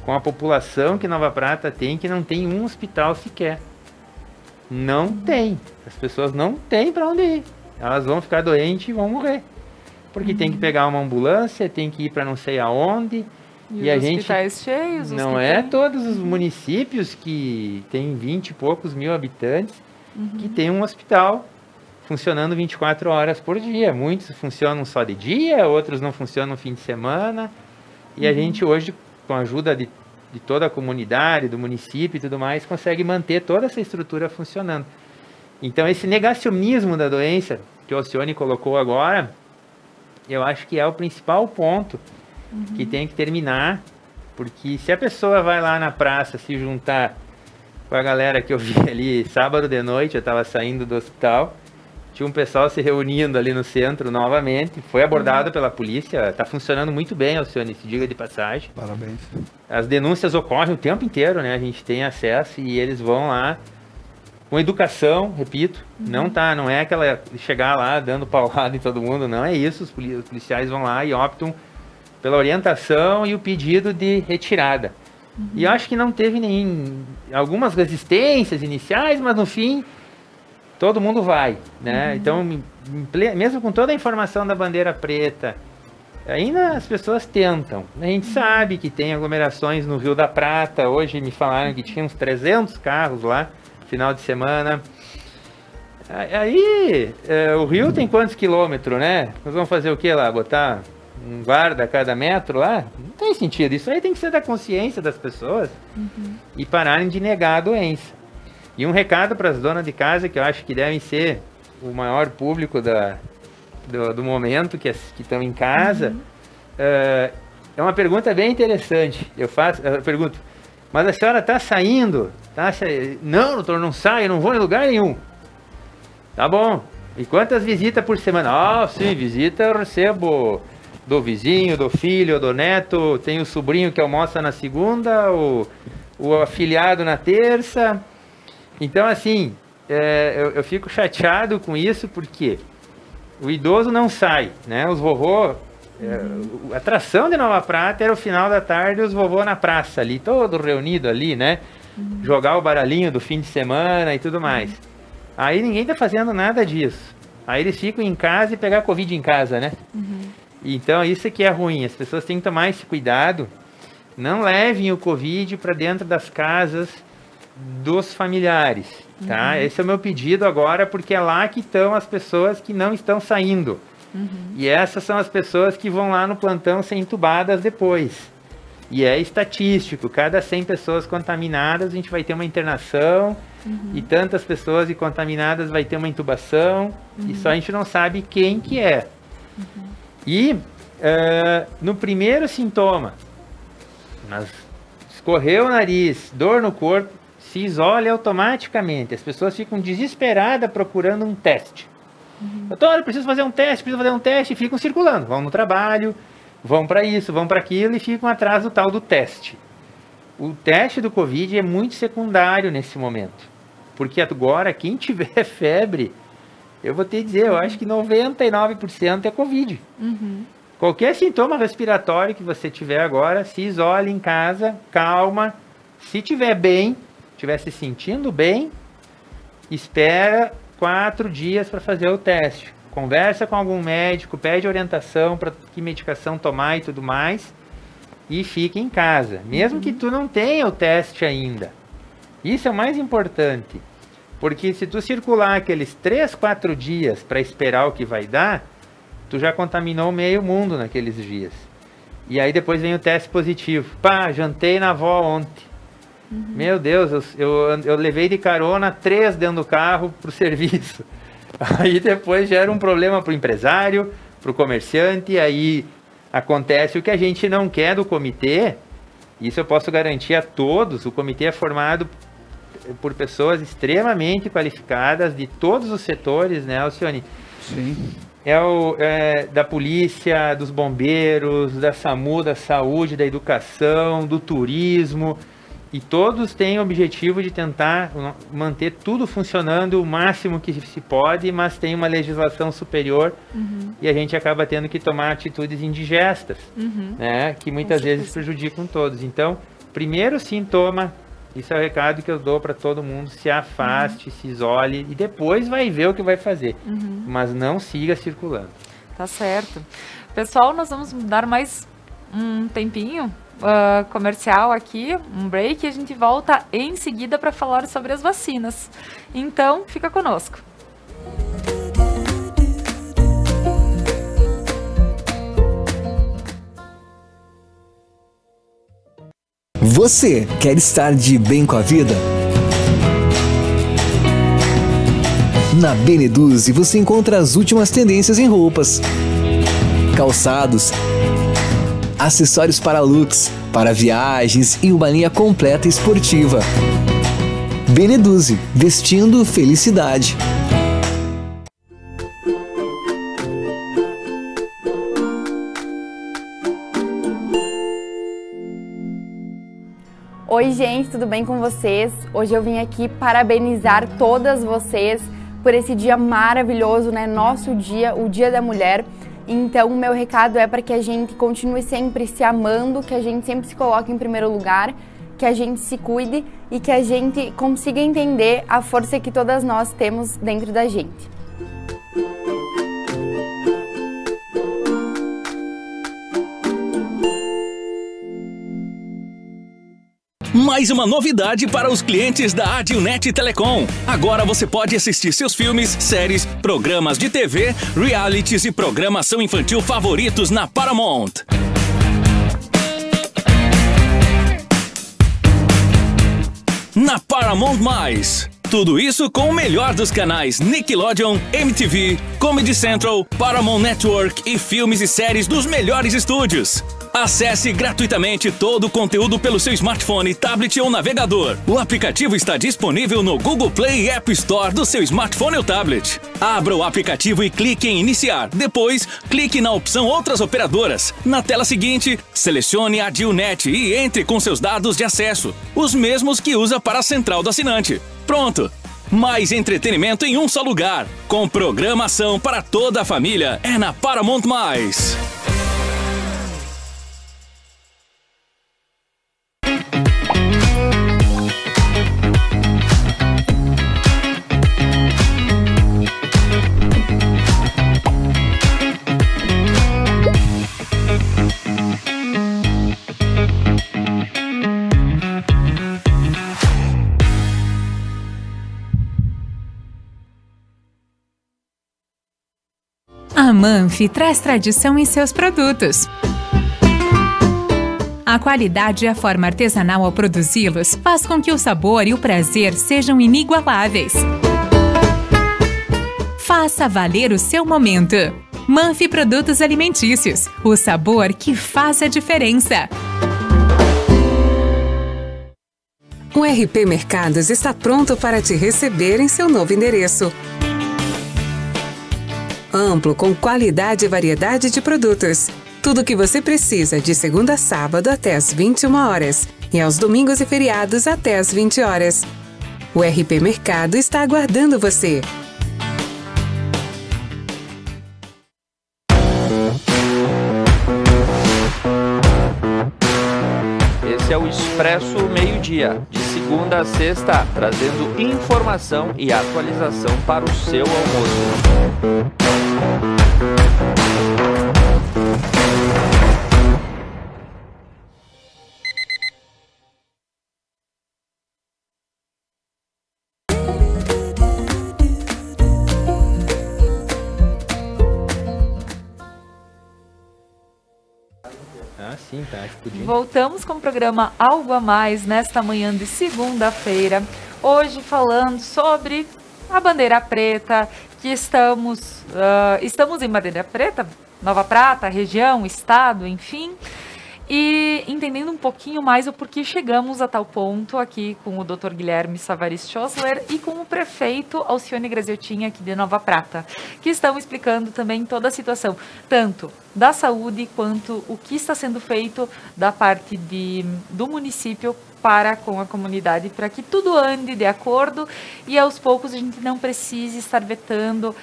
com a população que Nova Prata tem que não tem um hospital sequer. Não tem. As pessoas não têm para onde ir. Elas vão ficar doentes e vão morrer. Porque tem que pegar uma ambulância, tem que ir para não sei aonde. E a gente cheios, não é todos os municípios que tem 20 e poucos mil habitantes que tem um hospital funcionando 24 horas por dia. Muitos funcionam só de dia, outros não funcionam no fim de semana. E a gente hoje, com a ajuda de toda a comunidade, do município e tudo mais, consegue manter toda essa estrutura funcionando. Então, esse negacionismo da doença que o Alcione colocou agora, eu acho que é o principal ponto que tem que terminar, porque se a pessoa vai lá na praça se juntar com a galera que eu vi ali sábado de noite, eu estava saindo do hospital, tinha um pessoal se reunindo ali no centro novamente, foi abordado pela polícia, está funcionando muito bem, Alcione, se diga de passagem. Parabéns. As denúncias ocorrem o tempo inteiro, né? A gente tem acesso e eles vão lá com educação, repito, não é aquela chegar lá dando paulada em todo mundo, não é isso, os policiais vão lá e optam pela orientação e o pedido de retirada. E eu acho que não teve algumas resistências iniciais, mas no fim todo mundo vai, né? Então, mesmo com toda a informação da bandeira preta, ainda as pessoas tentam. A gente sabe que tem aglomerações no Rio da Prata, hoje me falaram que tinha uns 300 carros lá, final de semana. Aí, o Rio tem quantos quilômetros, né? Nós vamos fazer o que lá? Botar um guarda a cada metro lá? Não tem sentido. Isso aí tem que ser da consciência das pessoas e pararem de negar a doença. E um recado para as donas de casa, que eu acho que devem ser o maior público do momento, que estão em casa. É uma pergunta bem interessante. Eu pergunto, mas a senhora está saindo? Não, doutor, não saio, não vou em lugar nenhum. Tá bom. E quantas visitas por semana? Ah, sim, visita eu recebo do vizinho, do filho, do neto, tem o sobrinho que almoça na segunda, o afilhado na terça. Então, assim, eu fico chateado com isso, porque o idoso não sai, né? Os vovô, a atração de Nova Prata era o final da tarde, os vovô na praça ali, todo reunido ali, né? Jogar o baralhinho do fim de semana e tudo mais. Aí ninguém tá fazendo nada disso. Aí eles ficam em casa e pegar Covid em casa, né? Então, isso aqui é ruim. As pessoas têm que tomar esse cuidado. Não levem o Covid para dentro das casas dos familiares, tá? Esse é o meu pedido agora, porque é lá que estão as pessoas que não estão saindo. E essas são as pessoas que vão lá no plantão ser entubadas depois. E é estatístico, cada 100 pessoas contaminadas a gente vai ter uma internação, e tantas pessoas contaminadas vai ter uma intubação, e só a gente não sabe quem que é. E no primeiro sintoma, escorreu o nariz, dor no corpo, se isole automaticamente. As pessoas ficam desesperadas procurando um teste. Doutor, eu preciso fazer um teste, e ficam circulando. Vão no trabalho, vão para isso, vão para aquilo e ficam atrás do tal do teste. O teste do Covid é muito secundário nesse momento. Porque agora, quem tiver febre, eu vou te dizer, eu acho que 99% é Covid. Qualquer sintoma respiratório que você tiver agora, se isole em casa, calma. Se tiver bem, estiver se sentindo bem, espera 4 dias para fazer o teste. Conversa com algum médico, pede orientação para que medicação tomar e tudo mais, e fique em casa, mesmo que tu não tenha o teste ainda. Isso é o mais importante, porque se tu circular aqueles 3, 4 dias para esperar o que vai dar, tu já contaminou meio mundo naqueles dias. E aí depois vem o teste positivo. Pá, jantei na avó ontem. Meu Deus, eu levei de carona 3 dentro do carro pro serviço. Aí depois gera um problema pro empresário, pro comerciante, aí acontece o que a gente não quer do comitê. Isso eu posso garantir a todos. O comitê é formado por pessoas extremamente qualificadas de todos os setores, né, Alcione? Sim. Da polícia, dos bombeiros, da SAMU, da saúde, da educação, do turismo, e todos têm o objetivo de tentar manter tudo funcionando o máximo que se pode, mas tem uma legislação superior e a gente acaba tendo que tomar atitudes indigestas, né, que muitas vezes prejudicam todos. Então, primeiro sintoma, isso é o recado que eu dou para todo mundo: se afaste, se isole e depois vai ver o que vai fazer, mas não siga circulando. Tá certo. Pessoal, nós vamos dar mais um tempinho comercial aqui, um break, e a gente volta em seguida para falar sobre as vacinas. Então, fica conosco. Você quer estar de bem com a vida? Na Beneduzzi você encontra as últimas tendências em roupas, calçados, acessórios para looks, para viagens e uma linha completa esportiva. Beneduzzi, vestindo felicidade. Oi gente, tudo bem com vocês? Hoje eu vim aqui parabenizar todas vocês por esse dia maravilhoso, né? Nosso dia, o Dia da Mulher. Então o meu recado é para que a gente continue sempre se amando, que a gente sempre se coloque em primeiro lugar, que a gente se cuide e que a gente consiga entender a força que todas nós temos dentro da gente. Mais uma novidade para os clientes da Adilnet Telecom. Agora você pode assistir seus filmes, séries, programas de TV, realities e programação infantil favoritos na Paramount. Na Paramount+. Tudo isso com o melhor dos canais Nickelodeon, MTV, Comedy Central, Paramount Network e filmes e séries dos melhores estúdios. Acesse gratuitamente todo o conteúdo pelo seu smartphone, tablet ou navegador. O aplicativo está disponível no Google Play e App Store do seu smartphone ou tablet. Abra o aplicativo e clique em iniciar. Depois, clique na opção Outras Operadoras. Na tela seguinte, selecione a Adilnet e entre com seus dados de acesso, os mesmos que usa para a central do assinante. Pronto! Mais entretenimento em um só lugar. Com programação para toda a família. É na Paramount+. A Manfi traz tradição em seus produtos. A qualidade e a forma artesanal ao produzi-los faz com que o sabor e o prazer sejam inigualáveis. Faça valer o seu momento. Manfi Produtos Alimentícios, o sabor que faz a diferença. O RP Mercados está pronto para te receber em seu novo endereço. Amplo, com qualidade e variedade de produtos. Tudo o que você precisa de segunda a sábado até às 21 horas e aos domingos e feriados até às 20 horas. O RP Mercado está aguardando você. Esse é o Expresso Meio-Dia, de segunda a sexta, trazendo informação e atualização para o seu almoço. Sim, tá, explodindo. Voltamos com o programa Algo a Mais nesta manhã de segunda-feira. Hoje falando sobre a bandeira preta, que estamos em bandeira preta, Nova Prata, região, estado, enfim. E entendendo um pouquinho mais o porquê chegamos a tal ponto aqui com o Dr. Guilherme Savaris Schossler e com o prefeito Alcione Graziotin aqui de Nova Prata, que estão explicando também toda a situação, tanto da saúde quanto o que está sendo feito da parte do município para com a comunidade, para que tudo ande de acordo e aos poucos a gente não precise estar vetando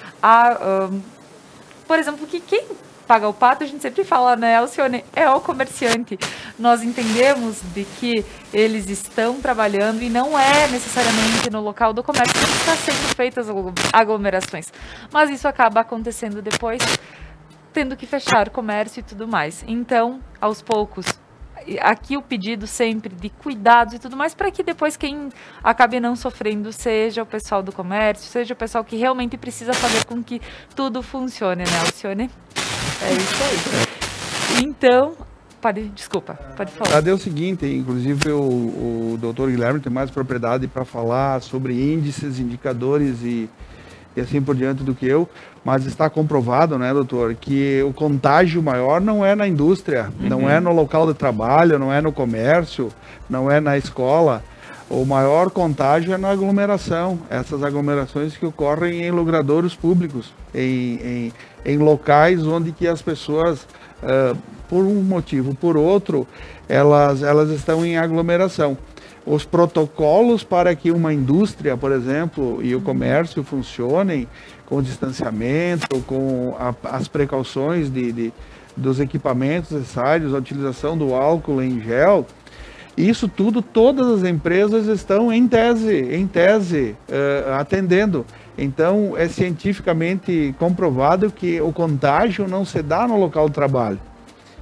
por exemplo, que quem paga o pato, a gente sempre fala, né, Alcione, é o comerciante. Nós entendemos de que eles estão trabalhando e não é necessariamente no local do comércio que está sendo feitas aglomerações. Mas isso acaba acontecendo depois, tendo que fechar comércio e tudo mais. Então, aos poucos, aqui o pedido sempre de cuidados e tudo mais, para que depois quem acabe não sofrendo seja o pessoal do comércio, seja o pessoal que realmente precisa fazer com que tudo funcione, né, Alcione? É isso aí. Então, Desculpa, pode falar. É o seguinte, inclusive o doutor Guilherme tem mais propriedade para falar sobre índices, indicadores e assim por diante do que eu, mas está comprovado, né, doutor, que o contágio maior não é na indústria, não é no local de trabalho, não é no comércio, não é na escola. O maior contágio é na aglomeração, essas aglomerações que ocorrem em logradouros públicos, em locais onde que as pessoas, por um motivo, por outro, elas estão em aglomeração. Os protocolos para que uma indústria, por exemplo, e o comércio funcionem com distanciamento, com as precauções dos equipamentos necessários, a utilização do álcool em gel, isso tudo, todas as empresas estão em tese atendendo. Então, é cientificamente comprovado que o contágio não se dá no local de trabalho,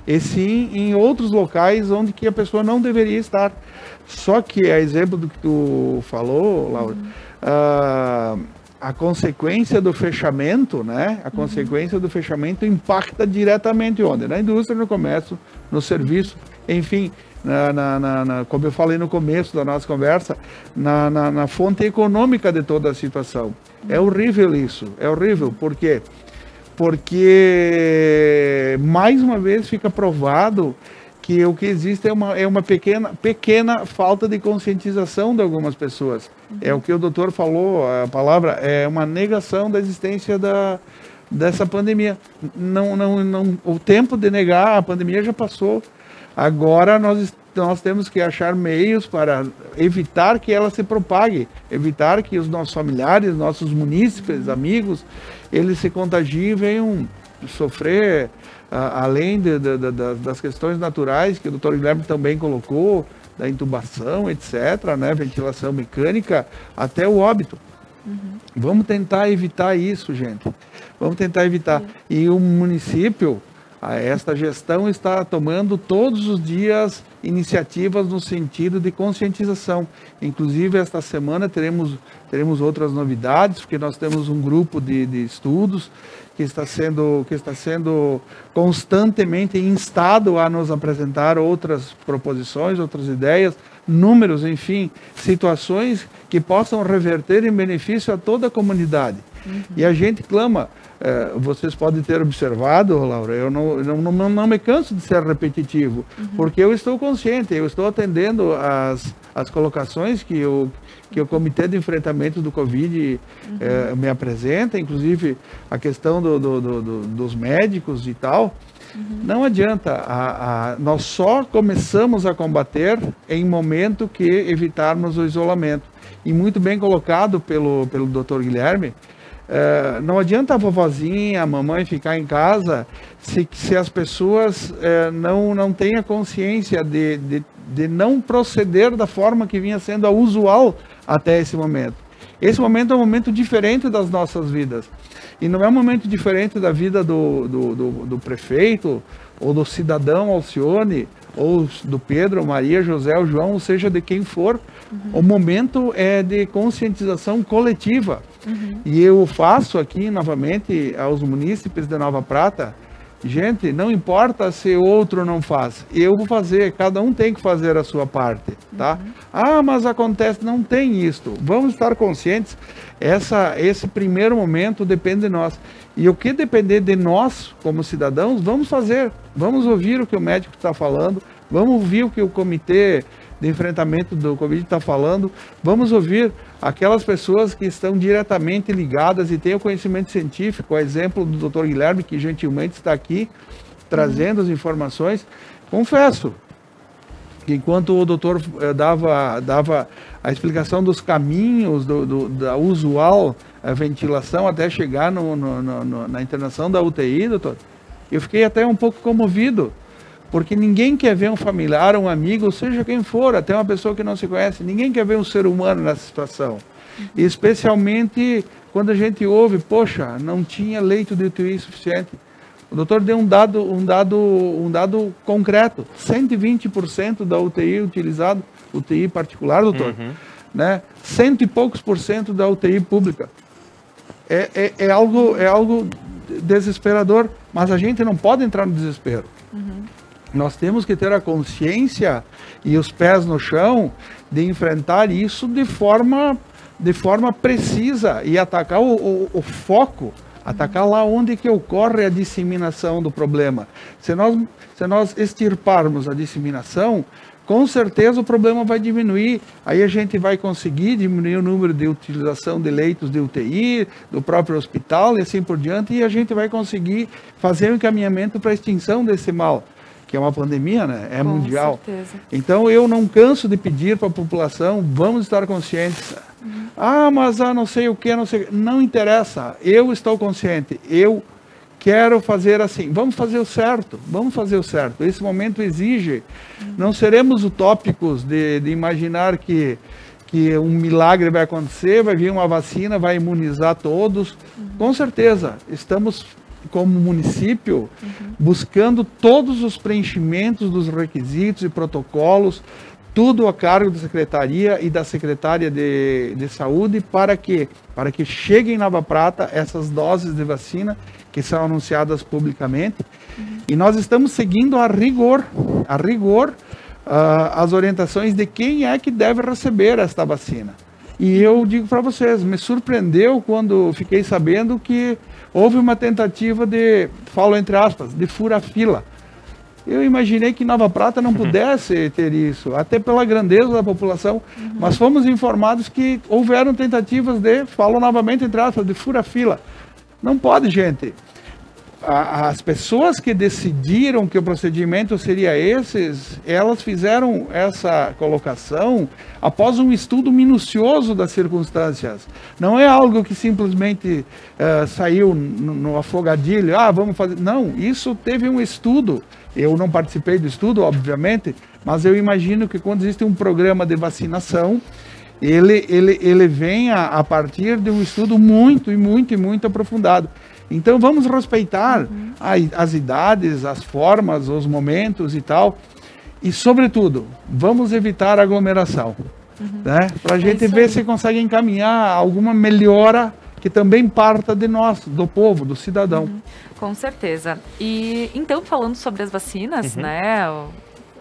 e sim em outros locais onde que a pessoa não deveria estar. Só que, a exemplo do que tu falou, Laura, a consequência do fechamento, né? A consequência do fechamento impacta diretamente onde? Na indústria, no comércio, no serviço, enfim, como eu falei no começo da nossa conversa, na fonte econômica de toda a situação. É horrível isso, é horrível. Por quê? Porque, mais uma vez, fica provado que o que existe é uma pequena falta de conscientização de algumas pessoas. É o que o doutor falou, a palavra é uma negação da existência dessa pandemia. O tempo de negar a pandemia já passou. Agora nós temos que achar meios para evitar que ela se propague, evitar que os nossos familiares, nossos munícipes, amigos, eles se contagiem e venham sofrer, além das questões naturais que o Dr. Guilherme também colocou, da intubação, etc., né, ventilação mecânica, até o óbito. Vamos tentar evitar isso, gente. Vamos tentar evitar. E o município, esta gestão está tomando todos os dias iniciativas no sentido de conscientização. Inclusive, esta semana teremos outras novidades, porque nós temos um grupo de estudos que está sendo constantemente instado a nos apresentar outras proposições, outras ideias, números, enfim, situações que possam reverter em benefício a toda a comunidade. E a gente clama. Vocês podem ter observado, Laura, eu não me canso de ser repetitivo, porque eu estou consciente, eu estou atendendo as colocações que o Comitê de Enfrentamento do Covid me apresenta, inclusive a questão dos médicos e tal. Não adianta, nós só começamos a combater em momento que evitarmos o isolamento. E muito bem colocado pelo Dr. Guilherme. Não adianta a vovozinha, a mamãe ficar em casa se as pessoas não têm a consciência de não proceder da forma que vinha sendo a usual até esse momento. Esse momento é um momento diferente das nossas vidas. E não é um momento diferente da vida do prefeito, ou do cidadão Alcione, ou do Pedro, Maria, José, ou João, ou seja, de quem for. O momento é de conscientização coletiva. E eu faço aqui, novamente, aos munícipes de Nova Prata, gente, não importa se outro não faz, eu vou fazer, cada um tem que fazer a sua parte, tá? Mas acontece, não tem isto. Vamos estar conscientes, esse primeiro momento depende de nós. E o que depender de nós, como cidadãos, vamos fazer. Vamos ouvir o que o médico está falando, vamos ouvir o que o Comitê de Enfrentamento do Covid está falando, vamos ouvir aquelas pessoas que estão diretamente ligadas e têm o conhecimento científico, a exemplo do Dr. Guilherme, que gentilmente está aqui, trazendo as informações. Confesso que enquanto o doutor dava a explicação dos caminhos da usual ventilação até chegar na internação da UTI, doutor, eu fiquei até um pouco comovido, porque ninguém quer ver um familiar, um amigo, seja quem for, até uma pessoa que não se conhece, ninguém quer ver um ser humano nessa situação. E especialmente quando a gente ouve, poxa, não tinha leito de UTI suficiente. O doutor deu um dado concreto, 120% da UTI utilizado, UTI particular, doutor, né? 100 e poucos % da UTI pública. É algo desesperador, mas a gente não pode entrar no desespero. Nós temos que ter a consciência e os pés no chão de enfrentar isso de forma precisa e atacar o foco, atacar lá onde que ocorre a disseminação do problema. Se nós extirparmos a disseminação, com certeza o problema vai diminuir, aí a gente vai conseguir diminuir o número de utilização de leitos de UTI, do próprio hospital e assim por diante, e a gente vai conseguir fazer o encaminhamento para a extinção desse mal, que é uma pandemia, né? É mundial. Certeza. Então eu não canso de pedir para a população, vamos estar conscientes. Mas não sei o que, não sei. Não interessa, eu estou consciente, eu quero fazer assim, vamos fazer o certo, vamos fazer o certo. Esse momento exige, não seremos utópicos de imaginar que um milagre vai acontecer, vai vir uma vacina, vai imunizar todos. Com certeza, estamos como município buscando todos os preenchimentos dos requisitos e protocolos, tudo a cargo da Secretaria e da Secretária de Saúde para que cheguem em Nova Prata essas doses de vacina que são anunciadas publicamente. E nós estamos seguindo a rigor as orientações de quem é que deve receber esta vacina. E eu digo para vocês, me surpreendeu quando fiquei sabendo que houve uma tentativa de, falo entre aspas, de fura-fila. Eu imaginei que Nova Prata não pudesse ter isso, até pela grandeza da população, mas fomos informados que houveram tentativas de, falo novamente entre aspas, de fura-fila. Não pode, gente. As pessoas que decidiram que o procedimento seria elas fizeram essa colocação após um estudo minucioso das circunstâncias. Não é algo que simplesmente saiu no afogadilho, vamos fazer. Não, isso teve um estudo. Eu não participei do estudo, obviamente, mas eu imagino que quando existe um programa de vacinação, ele vem a partir de um estudo muito aprofundado. Então vamos respeitar as idades, as formas, os momentos e tal. E, sobretudo, vamos evitar aglomeração. Né? Para a gente ver se consegue encaminhar alguma melhora que também parta de nós, do povo, do cidadão. Com certeza. E então, falando sobre as vacinas, né?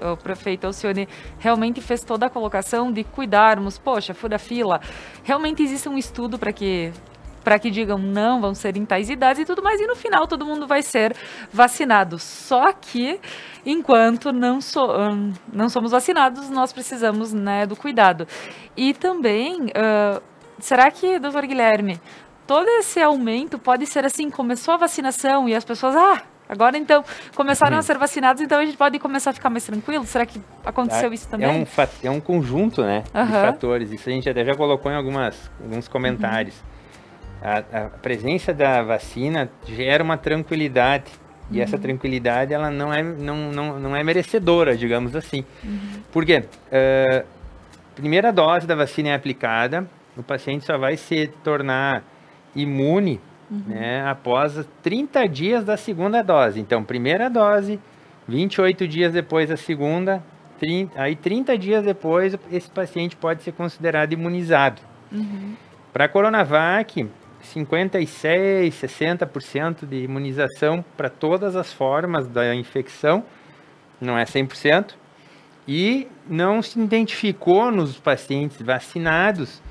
O prefeito Alcione realmente fez toda a colocação de cuidarmos, poxa, fura-fila. Realmente existe um estudo para que digam não, vão ser em tais idades e tudo mais, e no final todo mundo vai ser vacinado. Só que, enquanto não somos vacinados, nós precisamos, né, do cuidado. E também, será que, doutor Guilherme, todo esse aumento pode ser assim, começou a vacinação e as pessoas, agora então começaram a ser vacinados, então a gente pode começar a ficar mais tranquilo? Será que aconteceu isso também? É um conjunto, né, de fatores. Isso a gente até já colocou em alguns comentários. A presença da vacina gera uma tranquilidade. E essa tranquilidade ela não é merecedora, digamos assim. Por quê? Primeira dose da vacina é aplicada, o paciente só vai se tornar imune né, após 30 dias da segunda dose. Então, primeira dose, 28 dias depois a segunda, 30 dias depois esse paciente pode ser considerado imunizado. Para a Coronavac, 56%, 60% de imunização para todas as formas da infecção, não é 100%, e não se identificou nos pacientes vacinados,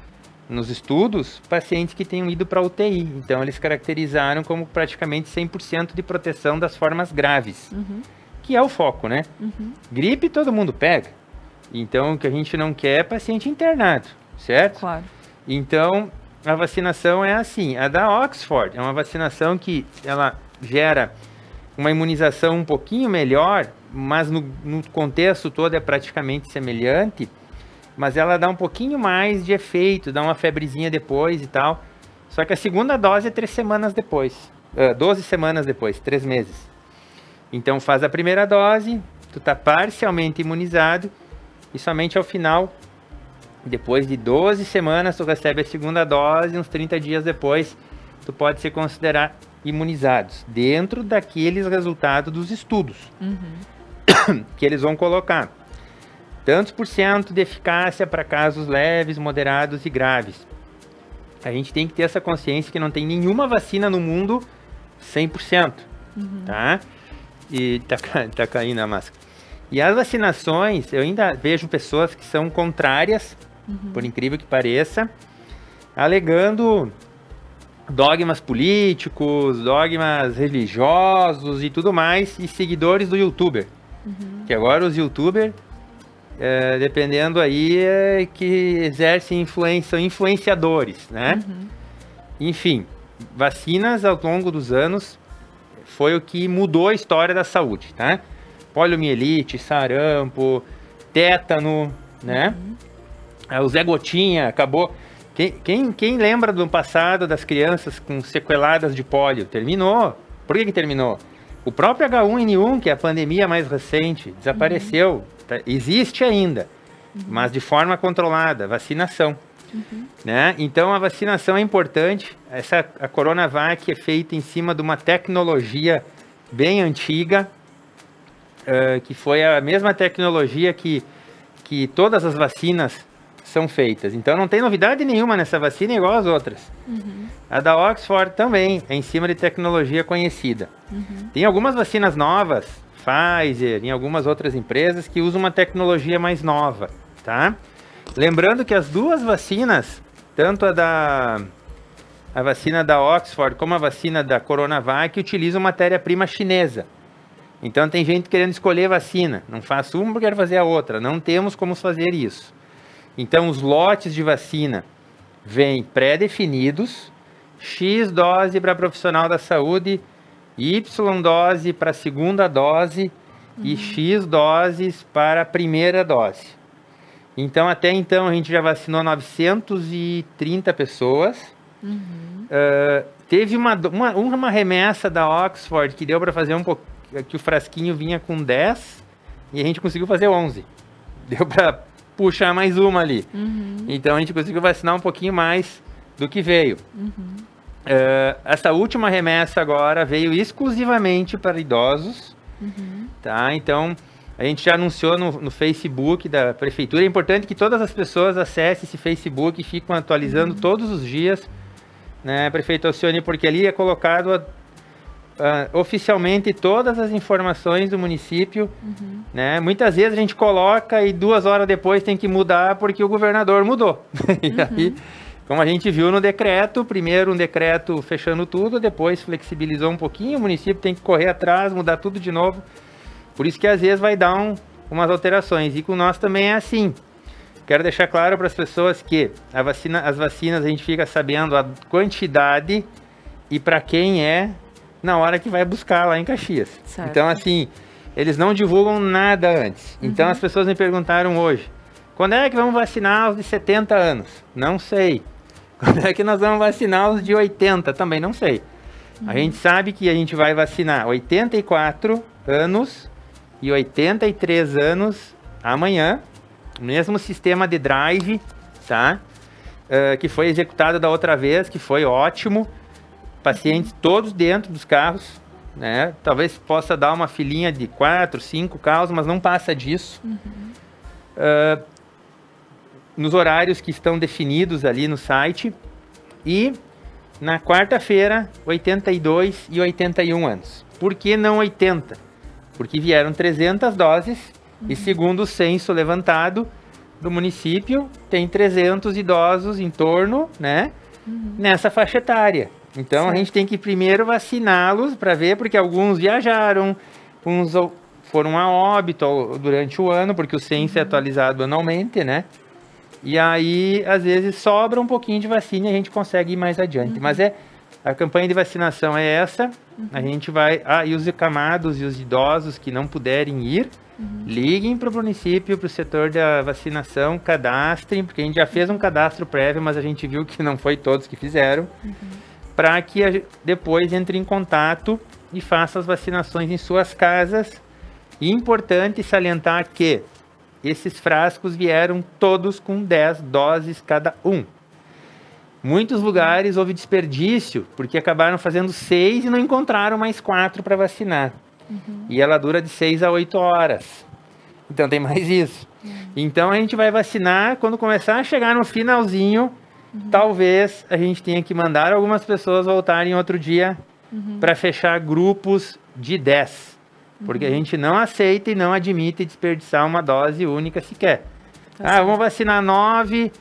nos estudos, pacientes que tenham ido para UTI. Então, eles caracterizaram como praticamente 100% de proteção das formas graves, que é o foco, né? Gripe todo mundo pega, então o que a gente não quer é paciente internado, certo? Claro. Então, a vacinação é assim, a da Oxford é uma vacinação que ela gera uma imunização um pouquinho melhor, mas no contexto todo é praticamente semelhante, mas ela dá um pouquinho mais de efeito, dá uma febrezinha depois e tal, só que a segunda dose é 3 semanas depois, 12 semanas depois, 3 meses. Então faz a primeira dose, tu tá parcialmente imunizado e somente ao final, depois de 12 semanas, tu recebe a segunda dose, uns 30 dias depois, tu pode se considerar imunizados, dentro daqueles resultados dos estudos, que eles vão colocar. Tantos por cento de eficácia para casos leves, moderados e graves. A gente tem que ter essa consciência que não tem nenhuma vacina no mundo 100%, tá? E tá caindo a máscara. E as vacinações, eu ainda vejo pessoas que são contrárias, por incrível que pareça, alegando dogmas políticos, dogmas religiosos e tudo mais, e seguidores do youtuber. Que agora os youtubers, dependendo aí, que exercem influência, são influenciadores, né? Enfim, vacinas ao longo dos anos foi o que mudou a história da saúde, tá? Poliomielite, sarampo, tétano, né? O Zé Gotinha acabou... Quem lembra do passado das crianças com sequeladas de pólio? Terminou. Por que terminou? O próprio H1N1, que é a pandemia mais recente, desapareceu. Tá? Existe ainda, mas de forma controlada, vacinação. Né? Então a vacinação é importante. A Coronavac é feita em cima de uma tecnologia bem antiga, que foi a mesma tecnologia que todas as vacinas são feitas. Então não tem novidade nenhuma nessa vacina igual as outras. A da Oxford também é em cima de tecnologia conhecida. Tem algumas vacinas novas, Pfizer, em algumas outras empresas que usam uma tecnologia mais nova, tá? Lembrando que as duas vacinas, tanto a vacina da Oxford como a vacina da Coronavac, utilizam matéria-prima chinesa. Então tem gente querendo escolher vacina. Não faço uma porque quero fazer a outra. Não temos como fazer isso. Então os lotes de vacina vêm pré-definidos. X dose para profissional da saúde, Y dose para a segunda dose e X doses para a primeira dose. Então até então a gente já vacinou 930 pessoas. Teve uma remessa da Oxford que deu para fazer que o frasquinho vinha com 10 e a gente conseguiu fazer 11. Deu para puxar mais uma ali. Então a gente conseguiu vacinar um pouquinho mais do que veio. Essa última remessa agora veio exclusivamente para idosos. Tá? Então a gente já anunciou no Facebook da prefeitura. É importante que todas as pessoas acessem esse Facebook e fiquem atualizando todos os dias, né, prefeito Alcione, porque ali é colocado oficialmente todas as informações do município, né? Muitas vezes a gente coloca e 2 horas depois tem que mudar porque o governador mudou. E aí, como a gente viu no decreto, primeiro um decreto fechando tudo, depois flexibilizou um pouquinho, o município tem que correr atrás, mudar tudo de novo. Por isso que às vezes vai dar umas alterações. E com nós também é assim. Quero deixar claro para as pessoas que as vacinas a gente fica sabendo a quantidade e para quem é na hora que vai buscar lá em Caxias. Certo. Então, assim, eles não divulgam nada antes. Então, as pessoas me perguntaram hoje, quando é que vamos vacinar os de 70 anos? Não sei. Quando é que nós vamos vacinar os de 80? Também não sei. A gente sabe que a gente vai vacinar 84 anos e 83 anos amanhã, mesmo sistema de drive, tá? Que foi executado da outra vez, que foi ótimo. Pacientes todos dentro dos carros, né? Talvez possa dar uma filinha de 4, 5 carros, mas não passa disso. Nos horários que estão definidos ali no site. E na quarta-feira, 82 e 81 anos. Por que não 80? Porque vieram 300 doses e segundo o censo levantado do município, tem 300 idosos em torno, né? Nessa faixa etária. Então, certo. A gente tem que primeiro vaciná-los para ver, porque alguns viajaram, uns foram a óbito durante o ano, porque o censo é atualizado anualmente, né? E aí, às vezes, sobra um pouquinho de vacina e a gente consegue ir mais adiante. Mas a campanha de vacinação é essa. A gente vai... e os acamados e os idosos que não puderem ir, liguem para o município, para o setor da vacinação, cadastrem, porque a gente já fez um cadastro prévio, mas a gente viu que não foi todos que fizeram. Para que depois entre em contato e faça as vacinações em suas casas. E importante salientar que esses frascos vieram todos com 10 doses cada um. Muitos lugares houve desperdício, porque acabaram fazendo 6 e não encontraram mais 4 para vacinar. E ela dura de 6 a 8 horas. Então tem mais isso. Então a gente vai vacinar quando começar a chegar no finalzinho. Talvez a gente tenha que mandar algumas pessoas voltarem outro dia para fechar grupos de 10. Porque a gente não aceita e não admite desperdiçar uma dose única sequer. Vamos vacinar 9,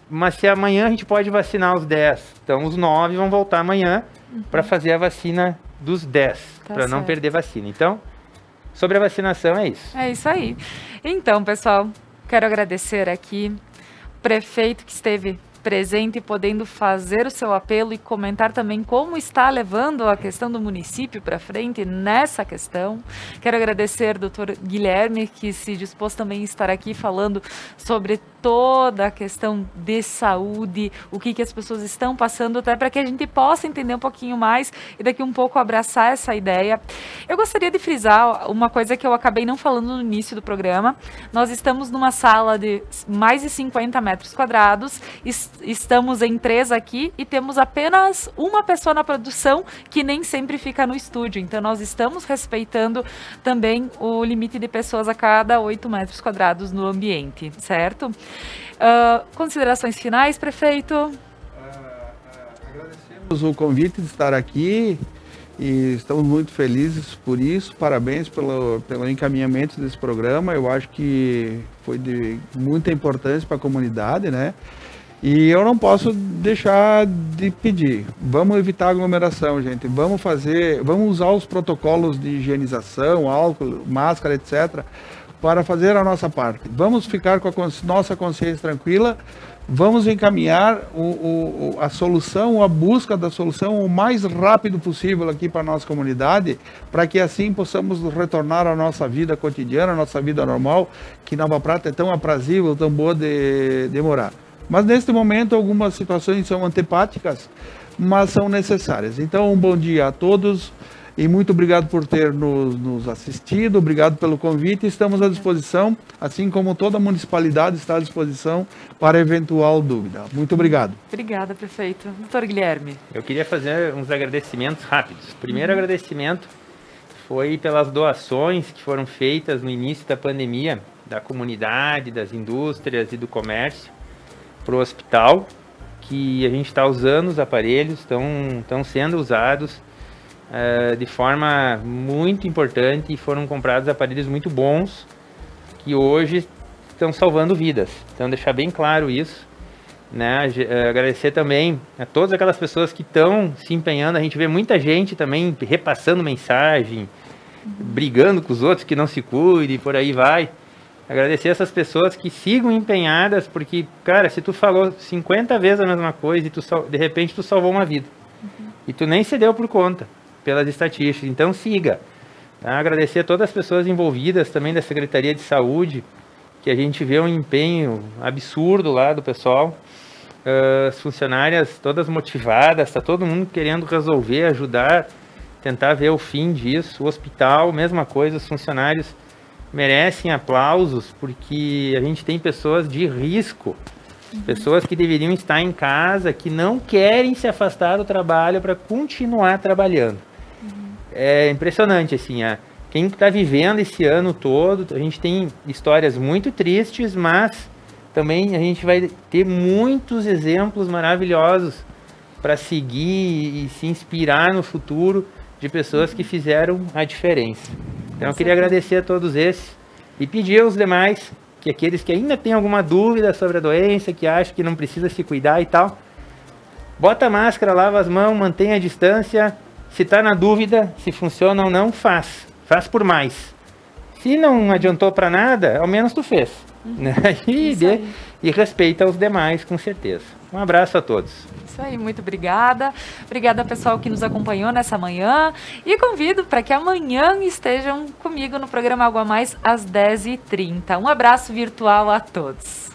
mas se amanhã a gente pode vacinar os 10. Então os 9 vão voltar amanhã para fazer a vacina dos 10, para não perder vacina. Então, sobre a vacinação é isso. É isso aí. Então, pessoal, quero agradecer aqui o prefeito que esteve presente e podendo fazer o seu apelo e comentar também como está levando a questão do município para frente nessa questão. Quero agradecer ao Dr. Guilherme, que se dispôs também a estar aqui falando sobre toda a questão de saúde, o que as pessoas estão passando, até para que a gente possa entender um pouquinho mais e daqui um pouco abraçar essa ideia. Eu gostaria de frisar uma coisa que eu acabei não falando no início do programa. Nós estamos numa sala de mais de 50 metros quadrados, estamos em 3 aqui e temos apenas uma pessoa na produção que nem sempre fica no estúdio. Então nós estamos respeitando também o limite de pessoas a cada 8 metros quadrados no ambiente, certo? Considerações finais, prefeito? Agradecemos o convite de estar aqui e estamos muito felizes por isso. Parabéns pelo encaminhamento desse programa. Eu acho que foi de muita importância para a comunidade, né? E eu não posso deixar de pedir, vamos evitar aglomeração, gente, vamos usar os protocolos de higienização, álcool, máscara, etc., para fazer a nossa parte. Vamos ficar com a nossa consciência tranquila, vamos encaminhar a solução, a busca da solução o mais rápido possível aqui para a nossa comunidade, para que assim possamos retornar à nossa vida cotidiana, à nossa vida normal, que Nova Prata é tão aprazível, tão boa de morar. Mas neste momento algumas situações são antipáticas, mas são necessárias. Então um bom dia a todos e muito obrigado por ter nos assistido, obrigado pelo convite. Estamos à disposição, assim como toda a municipalidade está à disposição para eventual dúvida. Muito obrigado. Obrigada, prefeito. Doutor Guilherme. Eu queria fazer uns agradecimentos rápidos. Primeiro agradecimento foi pelas doações que foram feitas no início da pandemia, da comunidade, das indústrias e do comércio, para o hospital, que a gente está usando os aparelhos, estão sendo usados de forma muito importante e foram comprados aparelhos muito bons que hoje estão salvando vidas. Então deixar bem claro isso, né? Agradecer também a todas aquelas pessoas que estão se empenhando. A gente vê muita gente também repassando mensagem, brigando com os outros que não se cuidem, por aí vai. Agradecer essas pessoas que sigam empenhadas, porque, cara, se tu falou 50 vezes a mesma coisa e de repente tu salvou uma vida. E tu nem se deu por conta, pelas estatísticas. Então siga. Tá? Agradecer a todas as pessoas envolvidas também da Secretaria de Saúde, que a gente vê um empenho absurdo lá do pessoal. As funcionárias todas motivadas, está todo mundo querendo resolver, ajudar, tentar ver o fim disso. O hospital, mesma coisa, os funcionários merecem aplausos, porque a gente tem pessoas de risco, pessoas que deveriam estar em casa, que não querem se afastar do trabalho para continuar trabalhando. É impressionante, assim, quem está vivendo esse ano todo, a gente tem histórias muito tristes, mas também a gente vai ter muitos exemplos maravilhosos para seguir e se inspirar no futuro de pessoas que fizeram a diferença. Então eu queria agradecer a todos esses e pedir aos demais, que aqueles que ainda têm alguma dúvida sobre a doença, que acham que não precisa se cuidar e tal, bota a máscara, lava as mãos, mantenha a distância. Se está na dúvida se funciona ou não, faz por mais. Se não adiantou para nada, ao menos tu fez. Né? E respeita os demais, com certeza. Um abraço a todos. Isso aí, muito obrigada. Obrigada, pessoal, que nos acompanhou nessa manhã. E convido para que amanhã estejam comigo no programa Algo a Mais, às 10h30. Um abraço virtual a todos.